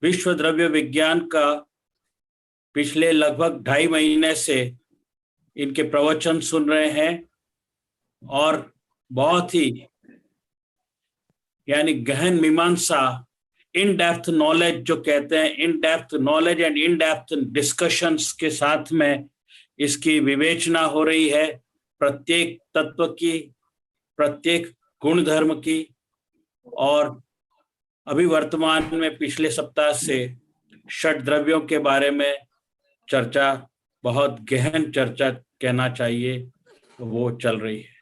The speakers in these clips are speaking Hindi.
विश्व द्रव्य विज्ञान का पिछले लगभग 2.5 महीने से इनके प्रवचन सुन रहे हैं और बहुत ही यानी गहन मीमांसा, इन डेप्थ नॉलेज जो कहते हैं, in depth knowledge and in depth discussions के साथ में इसकी विवेचना हो रही है, प्रत्येक तत्व की, प्रत्येक गुण धर्म की। और अभी वर्तमान में पिछले सप्ताह से षट द्रव्यों के बारे में चर्चा, बहुत गहन चर्चा कहना चाहिए, वो चल रही है।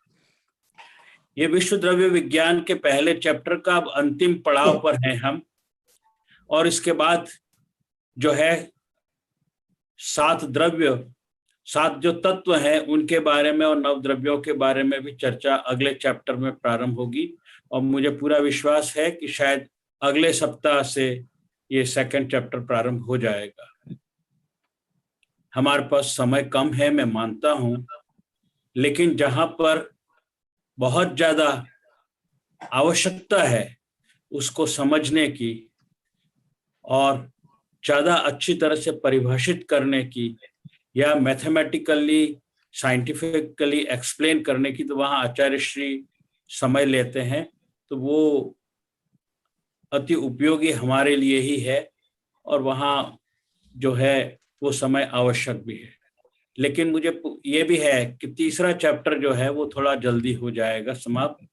ये विश्व द्रव्य विज्ञान के पहले चैप्टर का अब अंतिम पड़ाव पर हैं हम, और इसके बाद जो है 7 द्रव्य, 7 जो तत्व हैं उनके बारे में और 9 द्रव्यों के बारे में भी चर्चा अगले चैप्टर में प्रारंभ होगी। और मुझे पूरा विश्वास है कि शायद अगले सप्ताह से ये सेकंड चैप्टर प्रारंभ हो जाएगा। हमारे पास समय कम है, मैं मानता हूं, लेकिन जहां पर बहुत ज्यादा आवश्यकता है उसको समझने की और ज्यादा अच्छी तरह से परिभाषित करने की या मैथमेटिकली साइंटिफिकली एक्सप्लेन करने की, तो वहाँ आचार्य श्री समय लेते हैं, तो वो अति उपयोगी हमारे लिए ही है और वहाँ जो है वो समय आवश्यक भी है। लेकिन मुझे ये भी है कि तीसरा चैप्टर जो है वो थोड़ा जल्दी हो जाएगा समाप्त,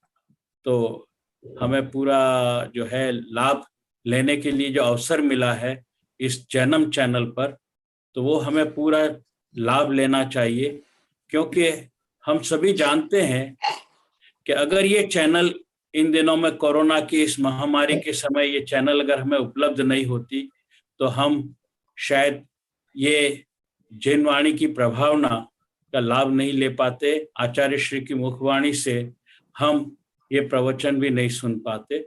तो हमें पूरा जो है लाभ लेने के लिए जो अवसर मिला है इस जन्म चैनल पर, तो वो हमें पूरा लाभ लेना चाहिए, क्योंकि हम सभी जानते हैं कि अगर ये चैनल इन दिनों में कोरोना की इस महामारी के समय ये चैनल अगर हमें उपलब्ध नहीं होती तो हम शायद ये जिनवाणी की प्रभावना का लाभ नहीं ले पाते, आचार्य श्री की मुखवाणी से हम ये प्रवचन भी नहीं सुन पाते।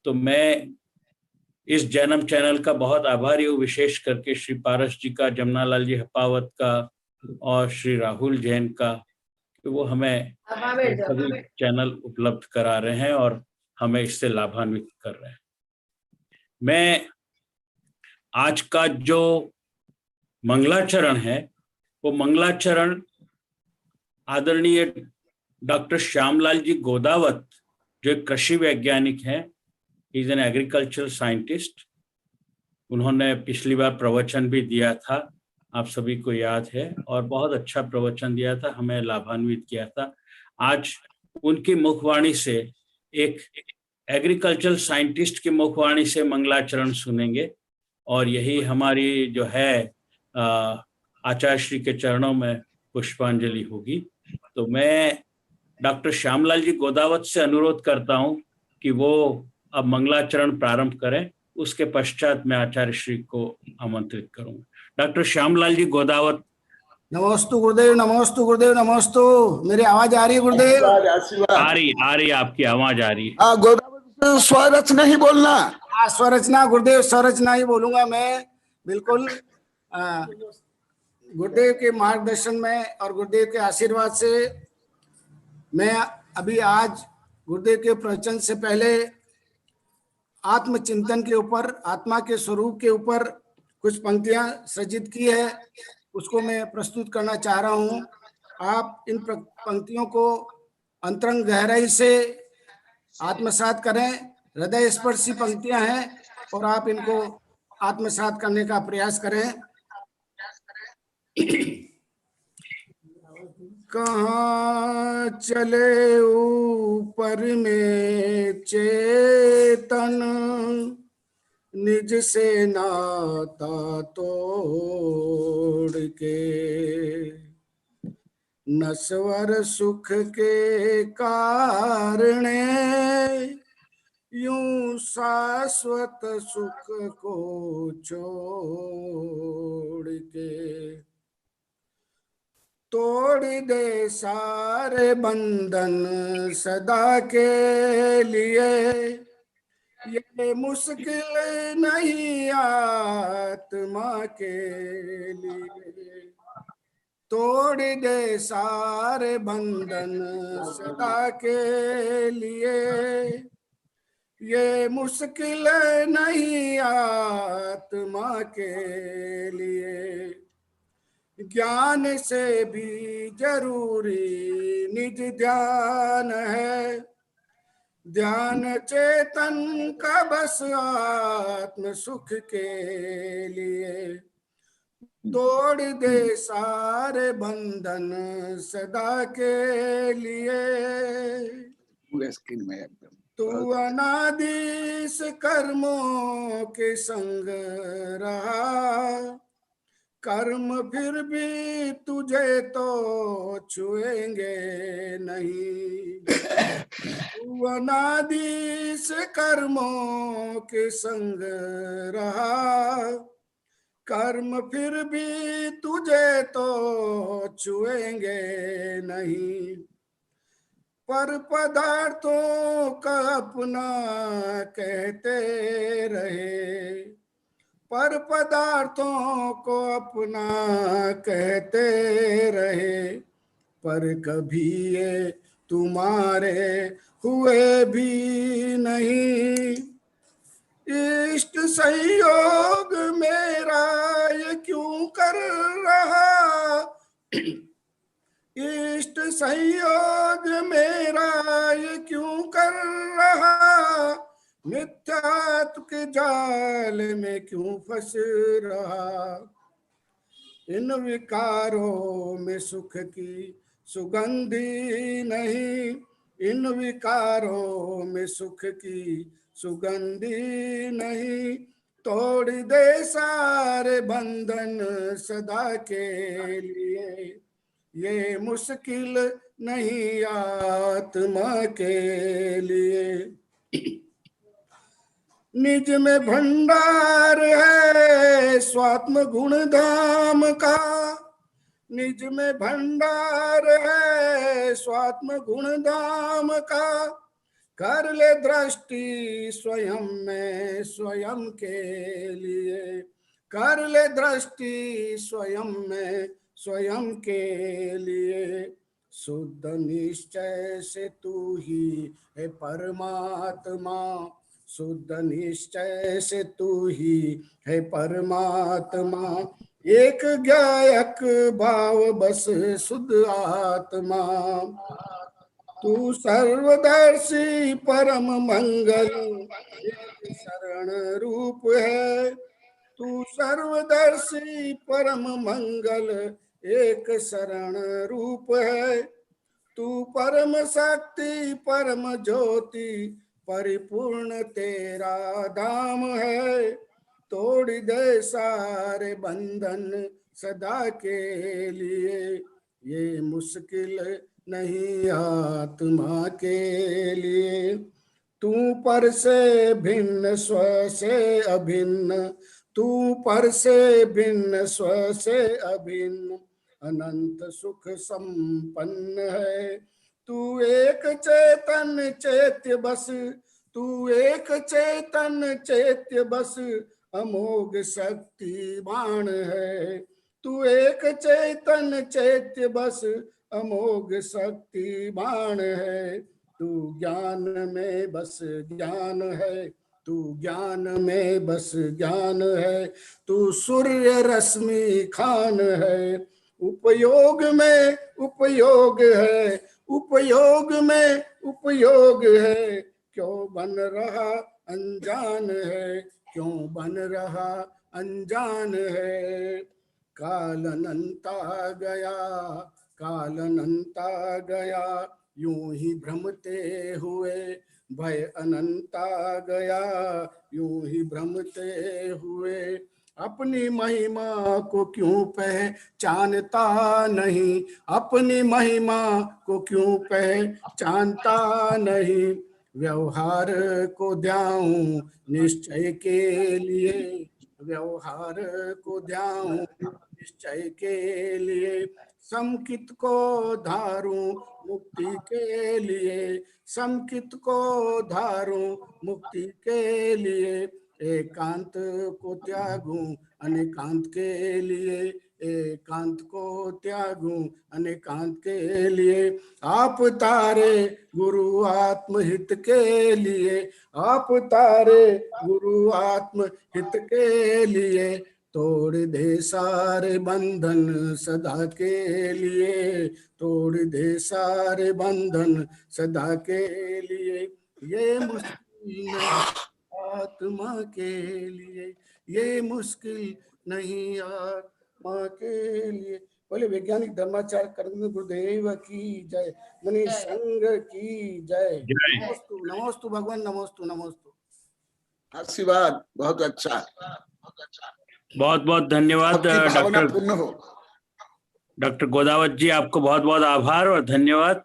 तो मैं इस जन्म चैनल का बहुत आभारी हूँ, विशेष करके श्री पारस जी का, जमुनालाल जी हपावत का और श्री राहुल जैन का, कि वो हमें सभी चैनल उपलब्ध करा रहे हैं और हमें इससे लाभान्वित कर रहे हैं। मैं आज का जो मंगलाचरण है वो मंगलाचरण आदरणीय डॉक्टर श्यामलाल जी गोदावत, जो एक कृषि वैज्ञानिक हैं, इज एन एग्रीकल्चरल साइंटिस्ट, उन्होंने पिछली बार प्रवचन भी दिया था, आप सभी को याद है, और बहुत अच्छा प्रवचन दिया था, हमें लाभान्वित किया था। आज उनकी मुखवाणी से, एक एग्रीकल्चरल साइंटिस्ट की मुखवाणी से मंगलाचरण सुनेंगे, और यही हमारी जो है आचार्य श्री के चरणों में पुष्पांजलि होगी। तो मैं डॉक्टर श्यामलाल जी गोदावत से अनुरोध करता हूं कि वो अब मंगलाचरण प्रारंभ करें, उसके पश्चात मैं आचार्य श्री को आमंत्रित करूंगा। डॉक्टर श्यामलाल जी गोदावत। नमोस्तु गुरुदेव, नमोस्तु गुरुदेव, नमोस्तु। मेरी आवाज आ रही है गुरुदेव? आ रही आपकी आवाज आ रही है। गोदावत स्वरचना ही बोलना। हाँ, स्वरचना गुरुदेव, स्वरचना ही बोलूंगा मैं, बिल्कुल। गुरुदेव के मार्गदर्शन में और गुरुदेव के आशीर्वाद से मैं अभी आज गुरुदेव के प्रवचन से पहले आत्मचिंतन के ऊपर, आत्मा के स्वरूप के ऊपर कुछ पंक्तियां सृजित की है, उसको मैं प्रस्तुत करना चाह रहा हूं। आप इन पंक्तियों को अंतरंग गहराई से आत्मसात करें। हृदय स्पर्शी पंक्तियां हैं और आप इनको आत्मसात करने का प्रयास करें। कहाँ चले ऊपर में चेतन, निज से नाता तोड़ के, नश्वर सुख के कारणे यूं शाश्वत सुख को छोड़ के, तोड़ दे सारे बंधन सदा के लिए, ये मुश्किल नहीं आत्मा के लिए, तोड़ दे सारे बंधन सदा के लिए, ये मुश्किल नहीं आत्मा के लिए। ज्ञान से भी जरूरी निज ध्यान है, ध्यान चेतन का बस आत्म सुख के लिए। तोड़ दे सारे बंधन सदा के लिए। पूरे स्क्रीन में एकदम तू अनादि से कर्मों के संग रहा, कर्म फिर भी तुझे तो छुएंगे नहीं। तू अनादि से कर्मों के संग रहा, कर्म फिर भी तुझे तो छुएंगे नहीं। पर पदार्थों का अपना कहते रहे, पर पदार्थों को अपना कहते रहे, पर कभी ये तुम्हारे हुए भी नहीं। इष्ट संयोग मेरा ये क्यों कर रहा, इष्ट संयोग मेरा ये क्यों कर रहा, मिथ्यात्व के जाल में क्यों फंस रहा। इन विकारों में सुख की सुगंधी नहीं, इन विकारों में सुख की सुगंधी नहीं। तोड़ दे सारे बंधन सदा के लिए, ये मुश्किल नहीं आत्मा के लिए। निज में भंडार है स्वात्म गुण धाम का, निज में भंडार है स्वात्म गुण धाम का। कर ले दृष्टि स्वयं में स्वयं के लिए, कर ले दृष्टि स्वयं में स्वयं के लिए। शुद्ध निश्चय से तू ही है परमात्मा, शुद्ध निश्चय से तू ही है परमात्मा। एक गायक भाव बस शुद्ध आत्मा, तू सर्वदर्शी परम मंगल एक शरण रूप है। तू सर्वदर्शी परम मंगल एक शरण रूप है। तू परम शक्ति परम ज्योति परिपूर्ण तेरा धाम है। तोड़ दे सारे बंधन सदा के लिए, ये मुश्किल नहीं आत्मा के लिए। तू पर से भिन्न स्व से अभिन्न, तू पर से भिन्न स्व से अभिन्न, अनंत सुख संपन्न है। तू एक चेतन चैत्य बस, तू एक चेतन चैत्य बस, अमोघ शक्तिमान है। तू एक चेतन चैत्य बस, अमोघ शक्तिमान है। तू ज्ञान में बस ज्ञान है, तू ज्ञान में बस ज्ञान है। तू सूर्य रश्मि खान है, उपयोग में उपयोग है, उपयोग में उपयोग है। क्यों बन रहा अनजान है, क्यों बन रहा अनजान है। काल अनंता गया, काल अनंता गया, यूं ही भ्रमते हुए। भय अनंता गया, यूं ही भ्रमते हुए। अपनी महिमा को क्यों पहचानता नहीं, अपनी महिमा को क्यों पहचानता नहीं। व्यवहार को ध्याऊं निश्चय के लिए, व्यवहार को ध्याऊं निश्चय के लिए। समकित को धारूं मुक्ति के लिए, समकित को धारूं मुक्ति के लिए। एकांत को त्यागूं अनेकांत के लिए, एकांत को त्यागूं अनेकांत के लिए। आप तारे गुरु आत्महित के लिए, आप तारे गुरु आत्महित के लिए। तोड़ दे सारे बंधन सदा के लिए, तोड़ दे सारे बंधन सदा के लिए। ये मुश्किल आत्मा के लिए, ये मुश्किल नहीं आत्मा के लिए। बोले वैज्ञानिक धर्माचार्य कर्म गुरुदेव की जय, मनीष संघ की जय। जय। नमोस्तु नमोस्तु भगवान, नमोस्तु नमोस्तु। आशीर्वाद बहुत अच्छा। बहुत बहुत धन्यवाद आपकी भावना डॉक्टर पूर्ण हो। डॉक्टर गोदावत जी, आपको बहुत बहुत आभार और धन्यवाद।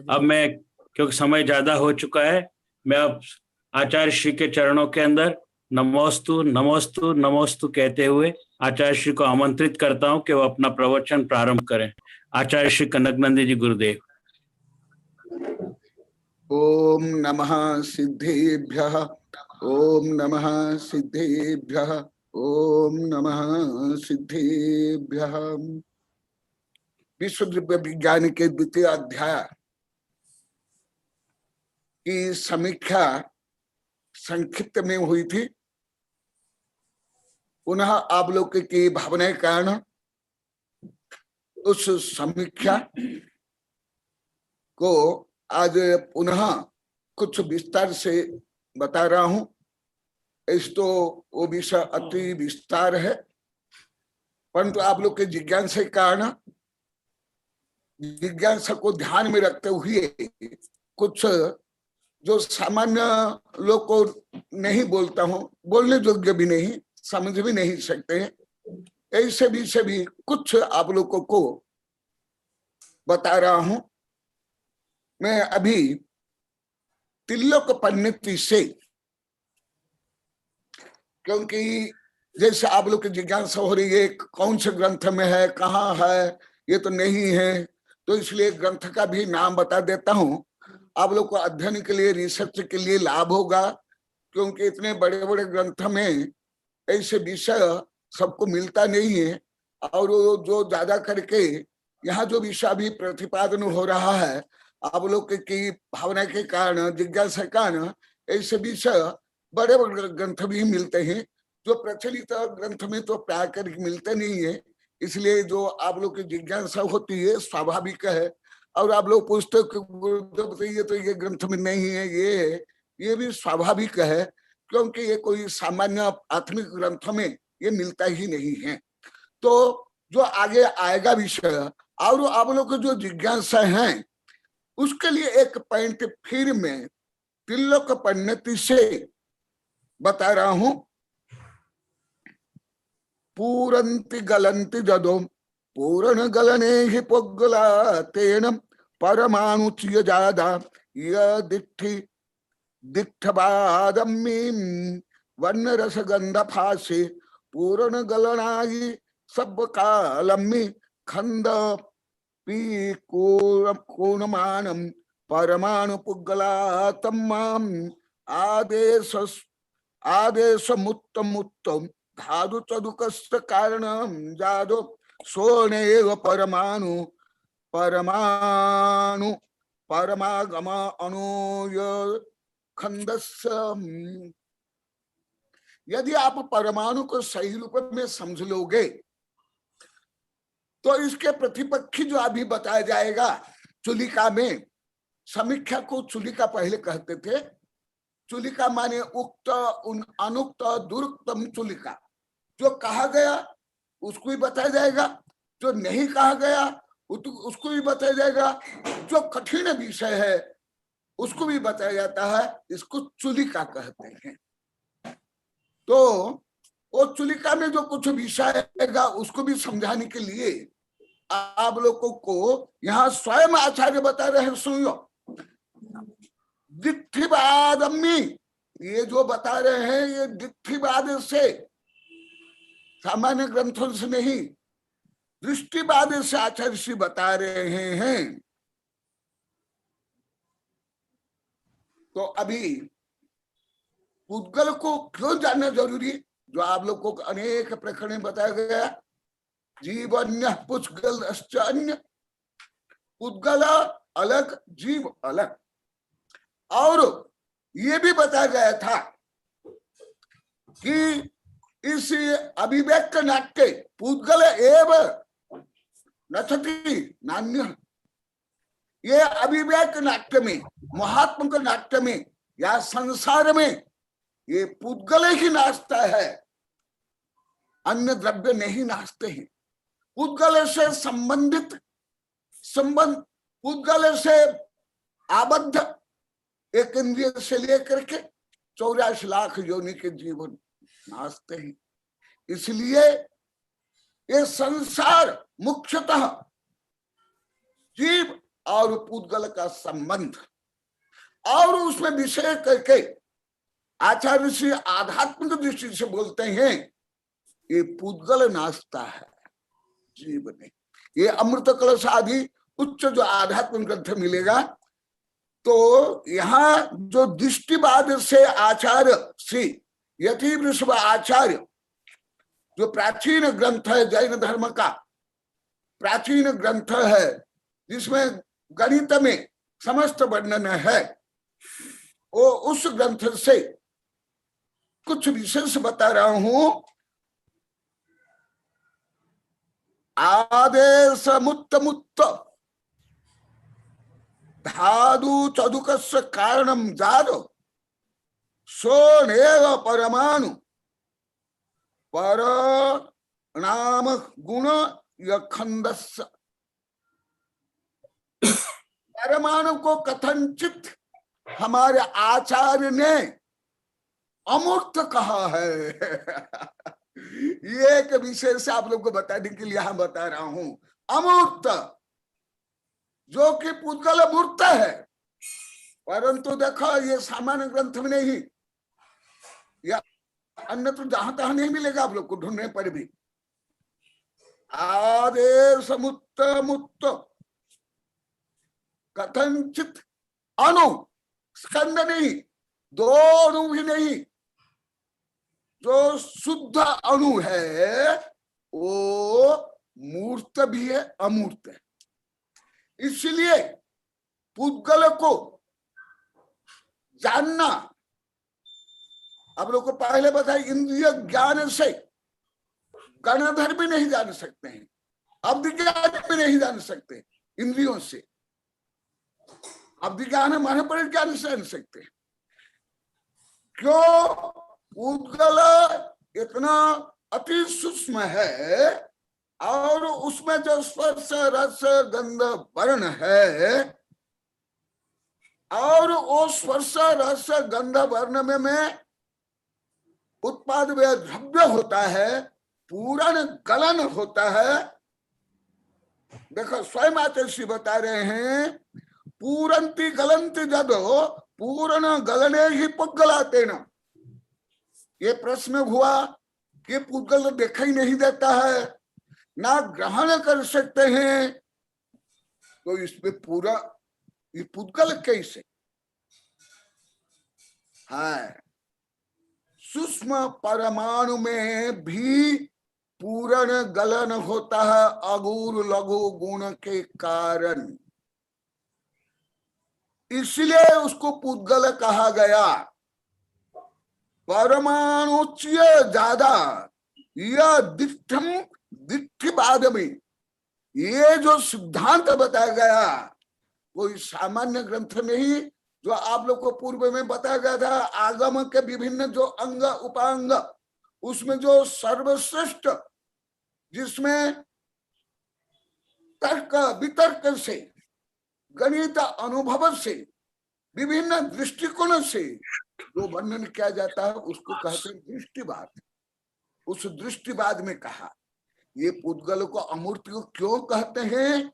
अब मैं, क्योंकि समय ज्यादा हो चुका है, मैं अब आचार्य श्री के चरणों के अंदर नमोस्तु नमोस्तु नमोस्तु कहते हुए आचार्य श्री को आमंत्रित करता हूं कि वो अपना प्रवचन प्रारंभ करें। आचार्य श्री कनकनंदी जी गुरुदेव। ओम नमः सिद्धेभ्यः, ओम नमः सिद्धेभ्यः, ओम नमः सिद्धेभ्यः। विश्व द्रव्य विज्ञान के द्वितीय अध्याय की समीक्षा संक्षिप्त में हुई थी। पुनः आप लोग की भावना के कारण उस समीक्षा को आज पुनः कुछ विस्तार से बता रहा हूं। इस तो वो विषय अति विस्तार है, परंतु आप लोग के जिज्ञासा के कारण, जिज्ञासा को ध्यान में रखते हुए कुछ जो सामान्य लोग को नहीं बोलता हूं, बोलने योग्य भी नहीं, समझ भी नहीं सकते हैं, ऐसे विषय भी कुछ आप लोगों को बता रहा हूं। मैं अभी तिल्लोक परिणति से, क्योंकि जैसे आप लोग की जिज्ञासा हो रही है कौन से ग्रंथ में है, कहाँ है, ये तो नहीं है, तो इसलिए ग्रंथ का भी नाम बता देता हूं। आप लोग को अध्ययन के लिए, रिसर्च के लिए लाभ होगा, क्योंकि इतने बड़े बड़े ग्रंथ में ऐसे विषय सबको मिलता नहीं है। और जो ज्यादा करके यहाँ जो विषय अभी प्रतिपादन हो रहा है, आप लोग की भावना के कारण, जिज्ञासा के कारण ऐसे विषय बड़े बड़े ग्रंथ भी मिलते हैं, जो प्रचलित ग्रंथ में तो प्राकृतिक मिलते नहीं है। इसलिए जो आप लोग की जिज्ञासा होती है स्वाभाविक है, और आप लोग पूछते बताइए तो ये ग्रंथ में नहीं है, ये भी स्वाभाविक है, क्योंकि ये कोई सामान्य प्राथमिक ग्रंथ में ये मिलता ही नहीं है। तो जो आगे आएगा विषय, और आप लोग को जो जिज्ञासा है उसके लिए एक पॉइंट फिर मैं तिल्लोक परिणति से बता रहा हूं। पूरंति गलंति जदो पूर्ण गलने ही पुगला तेन परमाणु ज्यादा यदिठि दिठबादमी वर्ण रसगंध फासे पूर्ण गलनाई सब कालमी खंड पी कोणमानम परमाणु पुगला तम्माम आदेश आदेश मुत्तम उत्तम धातु चदुकस्त कारणम जादो सोनेव परमाणु परमाणु परमागम अणुय खंडस्य। यदि आप परमाणु को सही रूप में समझ लोगे तो इसके प्रतिपक्षी जो अभी बताया जाएगा चुलिका में, समीक्षा को चुलिका पहले कहते थे। चुलिका माने उक्त अनुक्त दुरुक्तम चुलिका, जो कहा गया उसको भी बताया जाएगा, जो नहीं कहा गया उसको भी बताया जाएगा, जो कठिन विषय है उसको भी बताया जाता है। इसको चुलिका कहते हैं। तो वो चुलिका में जो कुछ विषय आएगा उसको भी समझाने के लिए आप लोगों को यहाँ स्वयं आचार्य बता रहे हैं, सुन लो। दिठ्ठिवादम्मी, ये जो बता रहे हैं ये दिठ्ठिवाद से, सामान्य ग्रंथों से नहीं, दृष्टिवाद से आचार्य श्री बता रहे हैं। तो अभी पुद्गल को क्यों जानना जरूरी, जो आप लोग को अनेक प्रकरण में बताया गया, जीवन्य पुद्गल अन्य, पुद्गल अलग जीव अलग। और ये भी बताया गया था कि इस अभिव्यक्त नाट्य पुद्गल एव नचति नान्य, ये अभिव्यक्त नाट्य में, महात्मा नाट्य में या संसार में ये पुद्गल ही नाचता है, अन्य द्रव्य नहीं नाचते हैं। पुद्गल से संबंधित संबंध, पुद्गल से आबद्ध एक इंद्रिय से लेकर के 84 लाख योनि के जीवन नाचते हैं। इसलिए ये संसार मुख्यतः जीव और पुद्गल का संबंध, और उसमें विषय करके आचार्य श्री आध्यात्मिक दृष्टि से बोलते हैं ये पुद्गल नाचता है, जीव नहीं। ये अमृत कलश आदि उच्च जो आध्यात्मिक ग्रंथ मिलेगा, तो यहाँ जो दृष्टिवाद से आचार्य श्री यति वृषभ आचार्य, जो प्राचीन ग्रंथ है, जैन धर्म का प्राचीन ग्रंथ है, जिसमें गणित में समस्त वर्णन है, वो उस ग्रंथ से कुछ विशेष बता रहा हूं। आदेश मुत्त मुत्त धादु चदुकस्य कारणम जादो सोनेव परमाणु पर नाम गुण यखंदस्य। परमाणु को कथनचित हमारे आचार्य ने अमूर्त कहा है। ये एक विषय से आप लोग को बताने के लिए यहां बता रहा हूं। अमूर्त जो कि पुद्गल मूर्त है, परंतु देखो ये सामान्य ग्रंथ में नहीं, या अन्य तो जहां तहां नहीं मिलेगा आप लोग को ढूंढने पर भी। आदेश मुत्त मुत्त कथनचित अणु, स्कंद नहीं, दो अणु भी नहीं, जो शुद्ध अणु है वो मूर्त भी है, अमूर्त है। इसलिए पुद्गल को जानना, आप लोग को पहले बताया, इंद्रिय ज्ञान से गणधर भी नहीं जान सकते हैं, अब्ध ज्ञान भी नहीं जान सकते इंद्रियों से। अब्ध ज्ञान माने पर ज्ञान से जान सकते हैं। क्यों? पुद्गल इतना अति सूक्ष्म है, और उसमें जो स्पर्श रस गंध वर्ण है, और वो स्पर्श रस गंध वर्ण में उत्पाद व द्रव्य होता है, पूर्ण गलन होता है। देखो स्वयं आचार्य बता रहे हैं, पूरंती गलंती जदो पूर्ण गलने ही पुद्गलाते न। ये प्रश्न हुआ कि पुद्गल देखा ही नहीं देता है, ना ग्रहण कर सकते हैं, तो इसमें पूरा ये पुद्गल कैसे है? सूक्ष्म परमाणु में भी पूर्ण गलन होता है अगुर लघु गुण के कारण, इसलिए उसको पुद्गल कहा गया। परमाणु ज्यादा यह दिठ्ठिवाद में ये जो सिद्धांत बताया गया, कोई सामान्य ग्रंथ नहीं, जो आप लोग को पूर्व में बताया गया था। आगम के विभिन्न जो अंग उपांग, उसमें जो सर्वश्रेष्ठ, जिसमें तर्क वितर्क से, गणित अनुभव से, विभिन्न दृष्टिकोण से जो वर्णन किया जाता है, उसको कहते हैं दृष्टिवाद। उस दृष्टिवाद में कहा ये पुद्गल को अमूर्त को क्यों कहते हैं?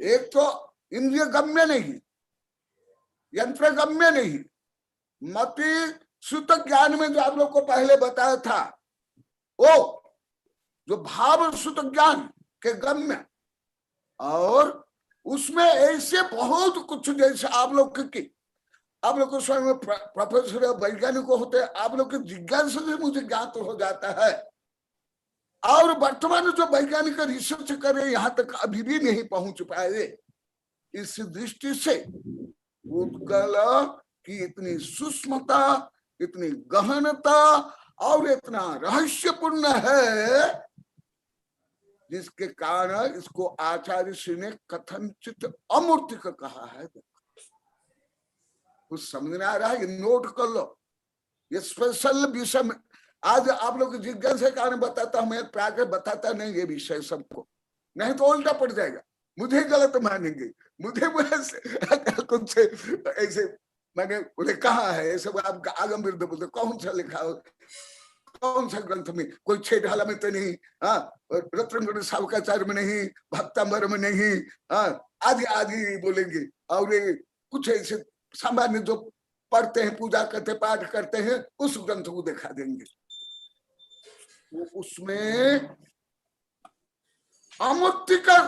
एक तो इंद्रिय गम्य नहीं, यंत्र गम्य नहीं, मति श्रुत ज्ञान में जो आप लोग को पहले बताया था, वो जो भाव श्रुत ज्ञान के गम्य, और उसमें ऐसे बहुत कुछ, जैसे आप लोग की आप लोग को स्वयं प्रोफेसर वैज्ञानिक होते हैं, आप लोग की जिज्ञासा से मुझे ज्ञात हो जाता है। और वर्तमान जो वैज्ञानिक रिसर्च करे यहाँ तक अभी भी नहीं पहुंच पाए। इस दृष्टि से उत्कल की इतनी सूक्ष्मता, इतनी गहनता और इतना रहस्यपूर्ण है, जिसके कारण इसको आचार्य श्री ने कथनचित अमूर्तिक कहा है। कुछ समझ में आ रहा है? ये नोट कर लो, ये स्पेशल विषय में आज आप लोग जिज्ञासा के कारण बताता हूं, मैं प्राय बताता नहीं ये विषय सबको, नहीं तो उल्टा पड़ जाएगा, मुझे गलत मानेंगे, मुझे कुछ ऐसे मैंने बोले कहा है ये सब आप आगम विरुद्ध बोलते, कौन सा लिखा हो, कौन सा ग्रंथ में, कोई छेडाला में तो नहीं, हाँ रत्नगढ़ सावकाचार्य में नहीं, भक्तांबर में नहीं, हाँ आदि आदि बोलेंगे। और ये कुछ ऐसे सामान्य जो पढ़ते हैं, पूजा करते, पाठ करते हैं, उस ग्रंथ को दिखा देंगे। तो उसमें अमूर्तिकर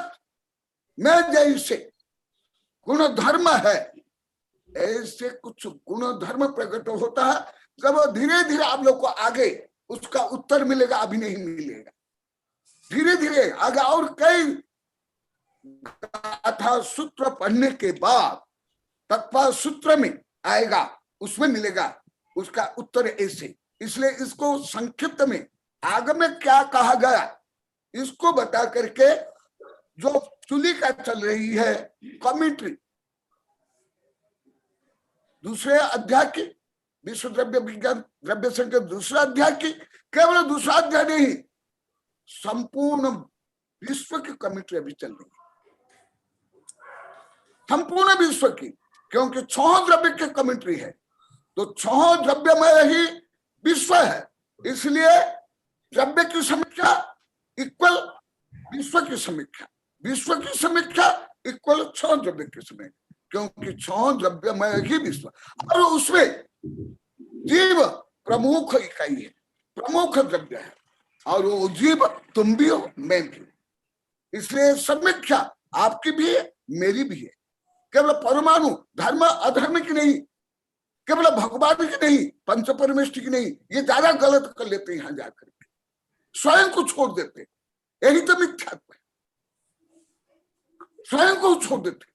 में जैसे गुण धर्म है, ऐसे कुछ गुण धर्म प्रकट होता है। जब धीरे धीरे आप लोग को आगे उसका उत्तर मिलेगा, अभी नहीं मिलेगा, धीरे धीरे आगे और कई गाथा सूत्र पढ़ने के बाद तत्व सूत्र में आएगा, उसमें मिलेगा उसका उत्तर ऐसे। इसलिए इसको संक्षिप्त में आगे में क्या कहा गया इसको बता करके जो चुली का चल रही है कमेंट्री दूसरे अध्याय की, विश्व द्रव्य विज्ञान द्रव्य संख्या दूसरा अध्याय की, केवल दूसरा अध्याय नहीं, संपूर्ण विश्व की कमेंट्री अभी चल रही है, संपूर्ण विश्व की, क्योंकि 6 द्रव्य की कमेंट्री है, तो 6 द्रव्य में ही विश्व है। इसलिए द्रव्य की समीक्षा इक्वल विश्व की समीक्षा, विश्व की समीक्षा इक्वल 6 द्रव्य की समीक्षा, क्योंकि 6 द्रव्य में ही विश्व, और उसमें जीव प्रमुख इकाई है, प्रमुख द्रव्य है, और वो जीव तुम भी हो, मैं भी हूं। इसलिए समीक्षा आपकी भी है, मेरी भी है। केवल परमाणु धर्म अधर्म की नहीं, केवल भगवान की नहीं, पंच परमेष्टि की नहीं, ये ज्यादा गलत कर लेते हैं। यहां जाकर के स्वयं को छोड़ देते, यही तो मिथ्यात्व है, स्वयं को छोड़ देते,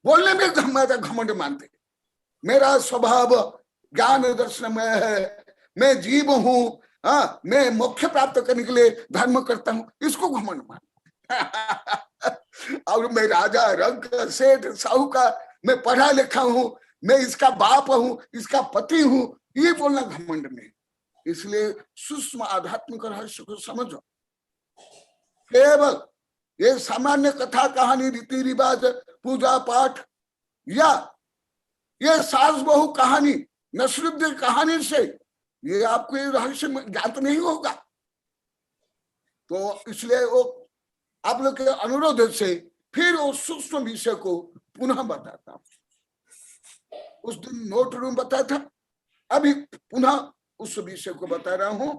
बोलने में घमंड मानते, मेरा स्वभाव ज्ञान दर्शन में है, मैं जीव हूं, हाँ मैं मोक्ष प्राप्त करने के लिए धर्म करता हूं, इसको घमंड मान। और मैं राजा रंग सेठ साहूकार, मैं पढ़ा लिखा हूं, मैं इसका बाप हूं, इसका पति हूं, ये बोलना घमंड में। इसलिए सूक्ष्म आध्यात्मिक रहस्य को समझो। केवल ये सामान्य कथा कहानी रीति रिवाज पूजा पाठ या ये सास बहू कहानी नसरुद्दीन कहानी से ये आपको ये रहस्य ज्ञात नहीं होगा। तो इसलिए वो आप लोग के अनुरोध से फिर वो सूक्ष्म विषय को पुनः बताता हूं। उस दिन नोट रूम बताया था, अभी पुनः उस विषय को बता रहा हूं।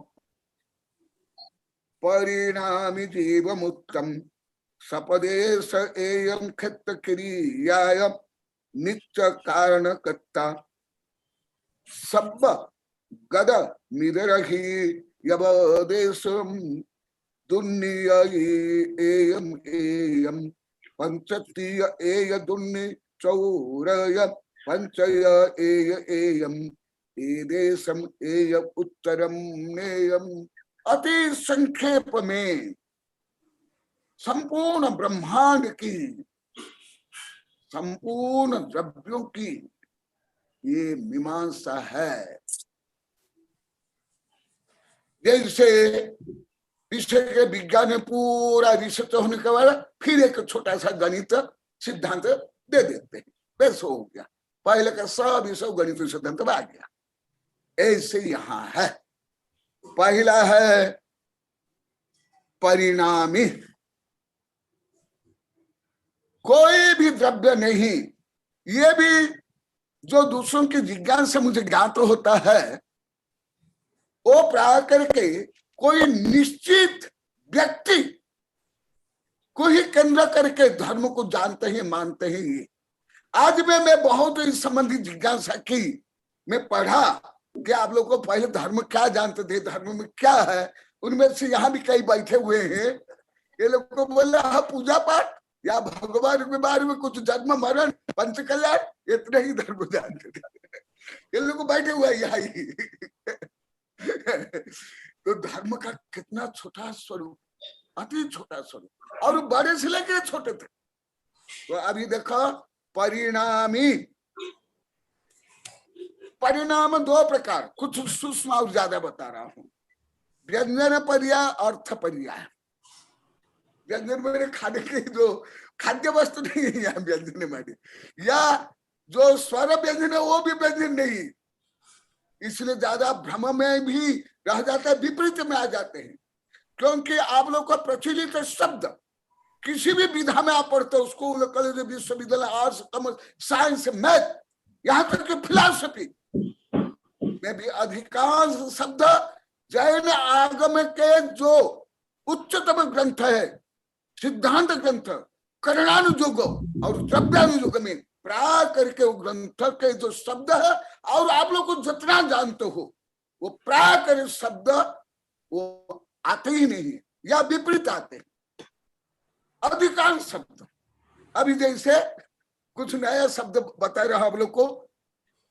परिणामी जीवम उत्तम सपदे स एयं क्षत क्रियाय नित्य कारण कर्ता सब गद मिदरहि यवदेशम दुन्निय एयम एयम पंचतीय एय दुन्नि चौरय पंचय एय एयम एदेशम एय उत्तरम नेयम। अति संक्षेप में संपूर्ण ब्रह्मांड की, संपूर्ण द्रव्यों की ये मीमांसा है। जैसे विषय के विज्ञान में पूरा रिसर्च होने के बाद फिर एक छोटा सा गणित सिद्धांत दे देते हैं, वैसे हो गया, पहले का सब विषय गणित सिद्धांत आ गया। ऐसे यहां है, पहला है परिणामी, कोई भी द्रव्य नहीं, ये भी जो दूसरों की जिज्ञासा से मुझे ज्ञात होता है, वो प्राय करके कोई निश्चित व्यक्ति को ही केंद्र करके धर्म को जानते हैं, मानते हैं। ये आज मैं बहुत इस संबंधी जिज्ञासा की, मैं पढ़ा कि आप लोग को पहले धर्म क्या जानते थे, धर्म में क्या है। उनमें से यहाँ भी कई बैठे हुए हैं, ये लोग को बोला हाँ पूजा पाठ या भगवान के बारे में कुछ जन्म मरण पंच कल्याण, इतने ही धर्म जानते थे। ये लोग बैठे हुए यहाँ ही। तो धर्म का कितना छोटा स्वरूप, अति छोटा स्वरूप, और बड़े से लेके छोटे थे। तो अभी देखो परिणामी, परिणाम दो प्रकार, कुछ सूक्ष्म और ज्यादा बता रहा हूं। व्यंजन पर्याय, अर्थ पर्याय। व्यंजन मेरे खाने के जो खाद्य वस्तु नहीं है यहाँ व्यंजन में, या जो स्वर व्यंजन है वो भी व्यंजन नहीं, इसलिए ज्यादा भ्रम में भी रह जाता है, विपरीत में आ जाते हैं। क्योंकि आप लोग का प्रचलित शब्द किसी भी विधा में आप पढ़ते हो, स्कूल कॉलेज विश्वविद्यालय आर्ट्स कॉमर्स साइंस मैथ यहाँ तक कि फिलॉसफी में भी अधिकांश शब्द जैन आगम के जो उच्चतम ग्रंथ है, सिद्धांत ग्रंथ, करणानुयोग और द्रव्यानुयोग में प्राय करके वो ग्रंथ के जो शब्द है, और आप लोग को जितना जानते हो वो प्राय कर शब्द वो आते ही नहीं है या विपरीत आते हैं अधिकांश शब्द। अभी जैसे कुछ नया शब्द बता रहा आप लोग को,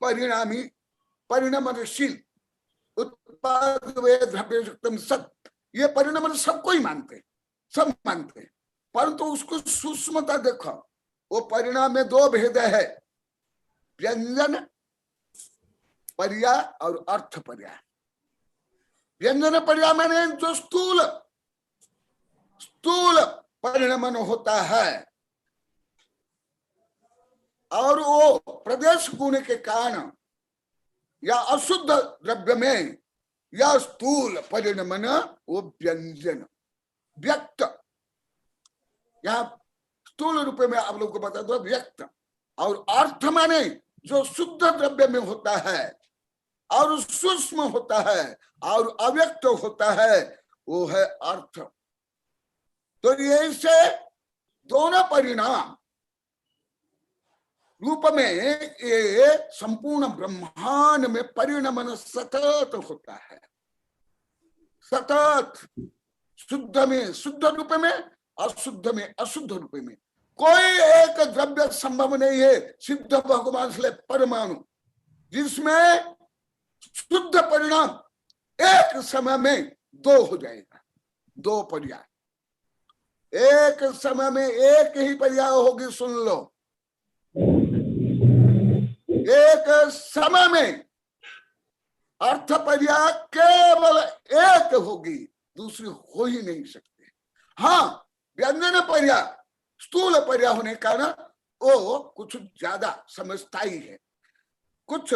परिणामी, परिणामशील, उत्पाद द्रव्य सत, ये परिणाम सबको ही मानते, सब मानते हैं, परंतु उसको सूक्ष्मता देखो। वो परिणाम में दो भेद है, व्यंजन पर्याय और अर्थ पर्याय। व्यंजन पर्याय माने जो स्थूल स्थूल परिणमन होता है, और वो प्रदेश गुण के कारण या अशुद्ध द्रव्य में या स्थूल परिणमन, वो व्यंजन व्यक्त, यहाँ स्थूल रूप में आप लोग को बता दो व्यक्त। और अर्थ माने जो शुद्ध द्रव्य में होता है और सूक्ष्म होता है और अव्यक्त होता है, वो है अर्थ। तो ये से दोनों परिणाम रूप में ये संपूर्ण ब्रह्मांड में परिणमन सतत होता है, सतत, शुद्ध में शुद्ध रूप में, अशुद्ध में अशुद्ध रूप में। कोई एक द्रव्य संभव नहीं है सिद्ध भगवान से परमाणु जिसमें शुद्ध परिणाम एक समय में दो हो जाएगा, दो पर्याय एक समय में, एक ही पर्याय होगी, सुन लो, एक समय में अर्थ पर्याय केवल एक होगी, दूसरी हो ही नहीं सकती। हाँ, व्यंजन पर्याय स्थूल पर्याय होने के कारण वो कुछ ज्यादा समझदाई है, कुछ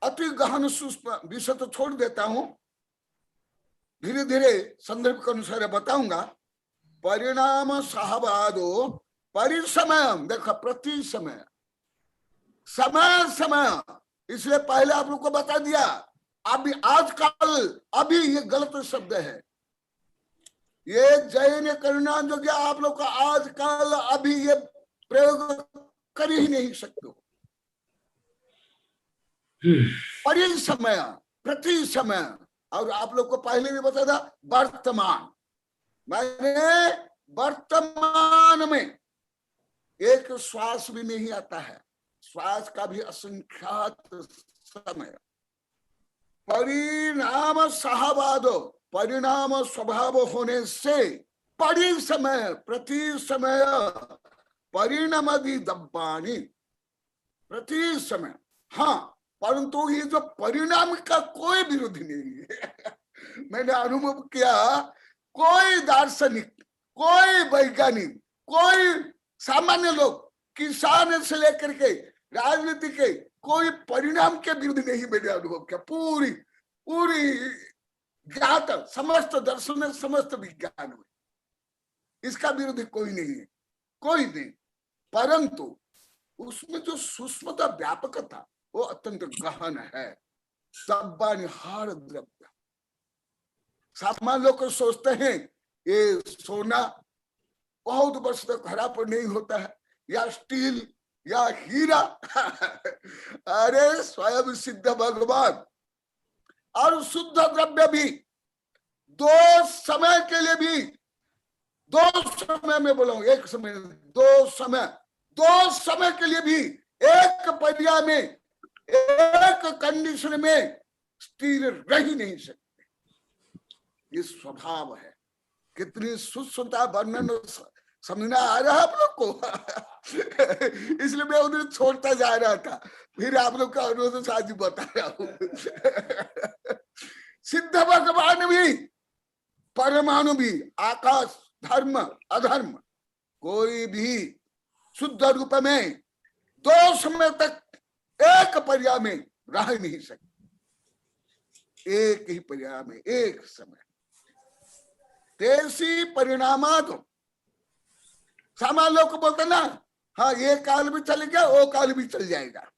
अति गहन सूक्ष्म विषय तो छोड़ देता हूं, धीरे धीरे संदर्भ के अनुसार बताऊंगा। परिणाम सहवादो परिसमय, देखो प्रति समय, समय समय, इसलिए पहले आप लोग को बता दिया। अभी आजकल अभी ये गलत शब्द है, ये जैन करना जो कि आप लोग का आजकल अभी ये प्रयोग कर ही नहीं सकते हो। परिसमय, प्रति समय, और आप लोग को पहले भी बता था वर्तमान, माने वर्तमान में एक श्वास भी नहीं आता है, श्वास का भी असंख्यात समय। परिणाम सहवादो, परिणाम स्वभाव होने से परिसमय, प्रति समय, परिणामादि दब्बानी, प्रति समय। हाँ, परंतु ये जो परिणाम का कोई विरोधी नहीं है। मैंने अनुभव किया, कोई दार्शनिक, कोई वैज्ञानिक, कोई सामान्य लोग, किसान से लेकर के राजनीति के, कोई परिणाम के विरुद्ध नहीं मैंने अनुभव किया। पूरी पूरी ज्ञात समस्त दर्शन, समस्त विज्ञान में इसका विरोधी कोई नहीं है, कोई नहीं। परंतु उसमें जो सूक्ष्मता, व्यापकता, वो अत्यंत गहन है। दब्बानिहार द्रव्य, सामान्य लोग सोचते हैं ये सोना बहुत वर्ष तक खराब नहीं होता है, या स्टील या हीरा अरे स्वयं सिद्ध भगवान। और शुद्ध द्रव्य भी दो समय के लिए भी, दो समय में बोलो, एक समय, दो समय के लिए भी एक पर्याय में, एक कंडीशन में स्थिर रह ही नहीं सकते। ये स्वभाव है। कितनी सुसुता वर्णन समझना आ रहा है आप लोग को इसलिए मैं उन्हें छोड़ता जा रहा था, फिर आप लोग का अनुरोध से आज बता रहा हूं सिद्ध भगवान भी, परमाणु भी, आकाश, धर्म अधर्म, कोई भी शुद्ध रूप में दो समय तक एक पर्याय में रह नहीं सकते। एक ही पर्याय में एक समय। तेसी परिणामात, सामान्य लोग बोलते ना, हाँ ये काल भी चल गया, वो काल भी चल जाएगा,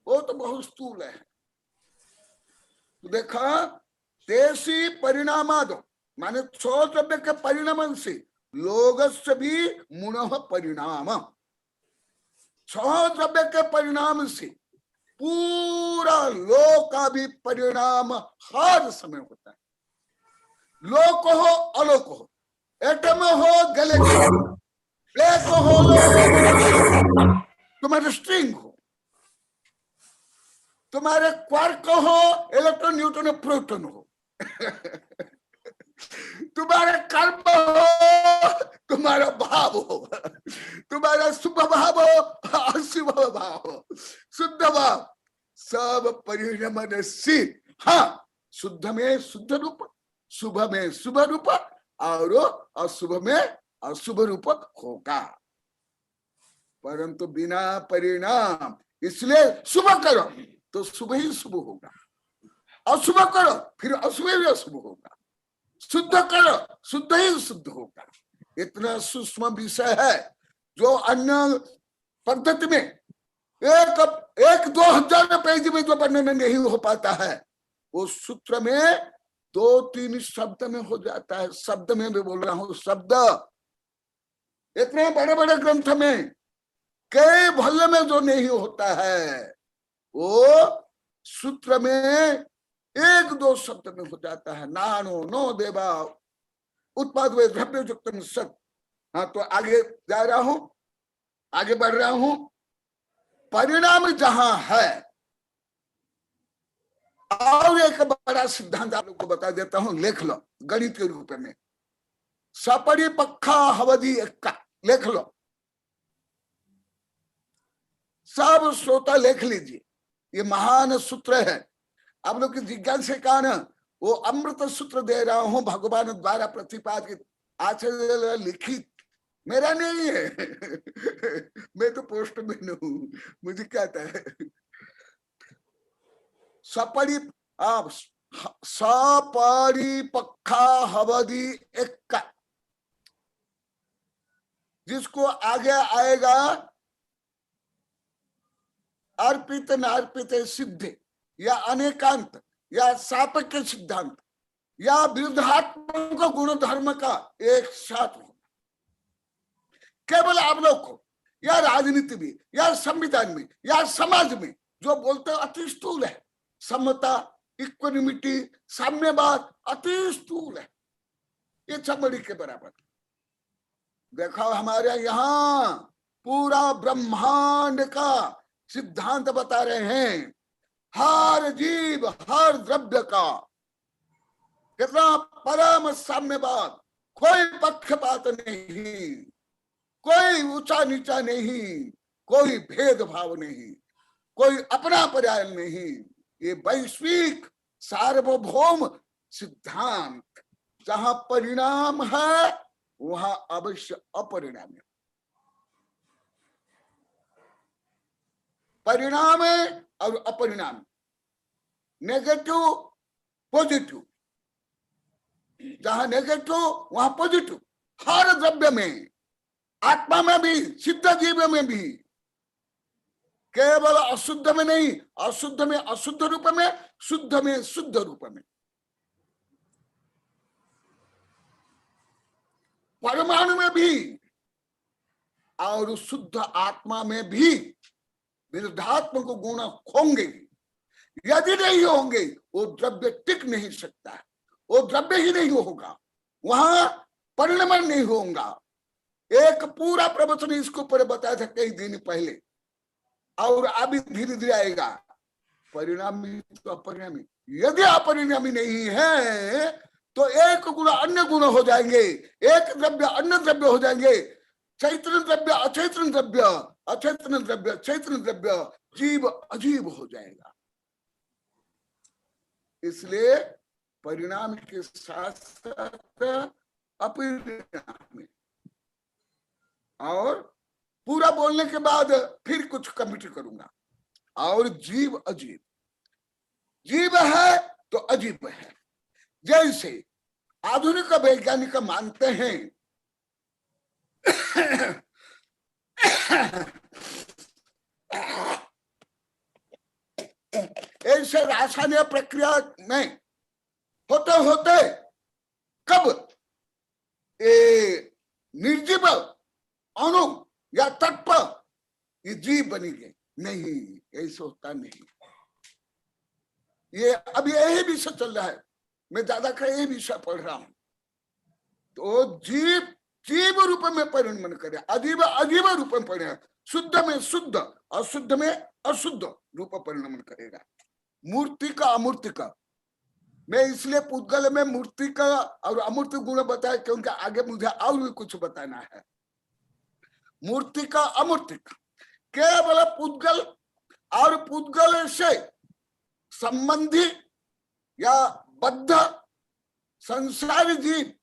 वो तो बहुत स्थूल है। तो देखा, तेसी परिणामात माने छो द्रव्य के परिणाम से लोगस्य भी मुनः परिणाम, छो द्रव्य के परिणाम से पूरा लोक का भी परिणाम हर समय होता है। लोक हो अलोक हो, एटम हो गैलेक्सी, ब्लैक होल हो, तुम्हारे स्ट्रिंग हो, तुम्हारे क्वार्क हो, इलेक्ट्रॉन न्यूट्रॉन प्रोटॉन हो तुम्हारा कर्म हो, तुम्हारा भाव हो, तुम्हारा शुभ भाव हो, अशुभ भाव हो, शुद्ध भाव, सब परिणमनशील। हाँ, शुद्ध में शुद्ध रूप, शुभ में शुभ रूप, और अशुभ में अशुभ रूप होगा, परंतु बिना परिणाम। इसलिए शुभ करो तो शुभ ही शुभ होगा, अशुभ करो फिर अशुभ ही अशुभ होगा, शुद्ध करो शुद्ध ही शुद्ध होगा। इतना सूक्ष्म विषय है जो अन्य पद्धति में एक 2000 पेज में जो वर्णन नहीं हो पाता है, वो सूत्र में 2-3 शब्द में हो जाता है। शब्द में भी बोल रहा हूं, शब्द। इतने बड़े बड़े ग्रंथ में कई भल्ले में जो नहीं होता है, वो सूत्र में 1-2 शब्द में हो जाता है। नानो नो देवा उत्पाद वे द्रव्य युक्तम सत। हाँ, तो आगे जा रहा हूं, आगे बढ़ रहा हूं। परिणाम जहां है, और एक बड़ा सिद्धांत आप लोग को बता देता हूं, लिख लो गणित के रूप में। सपरिपक्खा हवधि एक्का, लिख लो, सब श्रोता लिख लीजिए। ये महान सूत्र है। आप लोग की जिज्ञासा के कारण वो अमृत सूत्र दे रहा हूं, भगवान द्वारा प्रतिपादित, आचार्य लिखित, मेरा नहीं है मैं तो पोस्टमैन हूं, मुझे क्या आता है। सपरिपक्खा हवधि एक्का, जिसको आगे आएगा अर्पित नार्पित सिद्ध, या अनेकांत, या सापेक्ष सिद्धांत, या विरुद्धात्मक गुण धर्म का एक साथ हो। केवल आप लोग को, या राजनीति में, या संविधान में, या समाज में जो बोलते अति स्थूल है, समता, इक्विनिमिटी, साम्यवाद, अति स्थूल है, ये चमड़ी के बराबर। देखो हमारे यहाँ पूरा ब्रह्मांड का सिद्धांत बता रहे हैं, हर जीव हर द्रव्य का कितना परम साम्यवाद, कोई पक्षपात नहीं, कोई ऊंचा नीचा नहीं, कोई भेदभाव नहीं, कोई अपना पर्याय नहीं। ये वैश्विक सार्वभौम सिद्धांत, जहां परिणाम है वहां अवश्य अपरिणाम है। परिणाम है और अपरिणाम, नेगेटिव पॉजिटिव, जहां नेगेटिव वहां पॉजिटिव, हर द्रव्य में, आत्मा में भी, सिद्ध जीव में भी, केवल अशुद्ध में नहीं, अशुद्ध में अशुद्ध रूप में, शुद्ध में शुद्ध रूप में। परमाणु में भी और शुद्ध आत्मा में भी विरुद्धात्मक गुण होंगे। यदि नहीं होंगे वो द्रव्य टिक नहीं सकता, वो द्रव्य ही नहीं होगा, वहां परिणमन नहीं होगा। एक पूरा प्रवचन इसके ऊपर बताया था कई दिन पहले, और अभी धीरे धीरे आएगा। परिणामी तो अपरिणामी, यदि अपरिणामी नहीं है तो एक गुण अन्य गुण हो जाएंगे, एक द्रव्य अन्य द्रव्य हो जाएंगे, चैतन्य द्रव्य अचैतन्य द्रव्य, अचैतन्य द्रव्य चैतन्य द्रव्य, जीव अजीव हो जाएगा। इसलिए परिणाम के साथ साथ अपरिणामी। और पूरा बोलने के बाद फिर कुछ कमिट करूंगा। और जीव अजीब, जीव है तो अजीब है। जैसे आधुनिक वैज्ञानिक मानते हैं ऐसे रासायनिक प्रक्रिया में होते होते कब निर्जीव अणु या तत्व ये जीव बनेंगे? नहीं, ऐसा होता नहीं। ये अभी यही विषय चल रहा है, मैं ज्यादा कर यही विषय पढ़ रहा हूं। तो जीव जीव रूप में परिणमन करे, अजीब अजीब रूप में परिणमन, शुद्ध में शुद्ध, अशुद्ध में अशुद्ध रूप परिणमन करेगा। मूर्ति का अमूर्ति का, मैं इसलिए पुद्गल में मूर्ति का और अमूर्ति गुण बताया क्योंकि आगे मुझे और भी कुछ बताना है। मूर्ति का अमूर्ति का केवल पुद्गल और पुद्गल से संबंधी या बद्ध संसारी जीव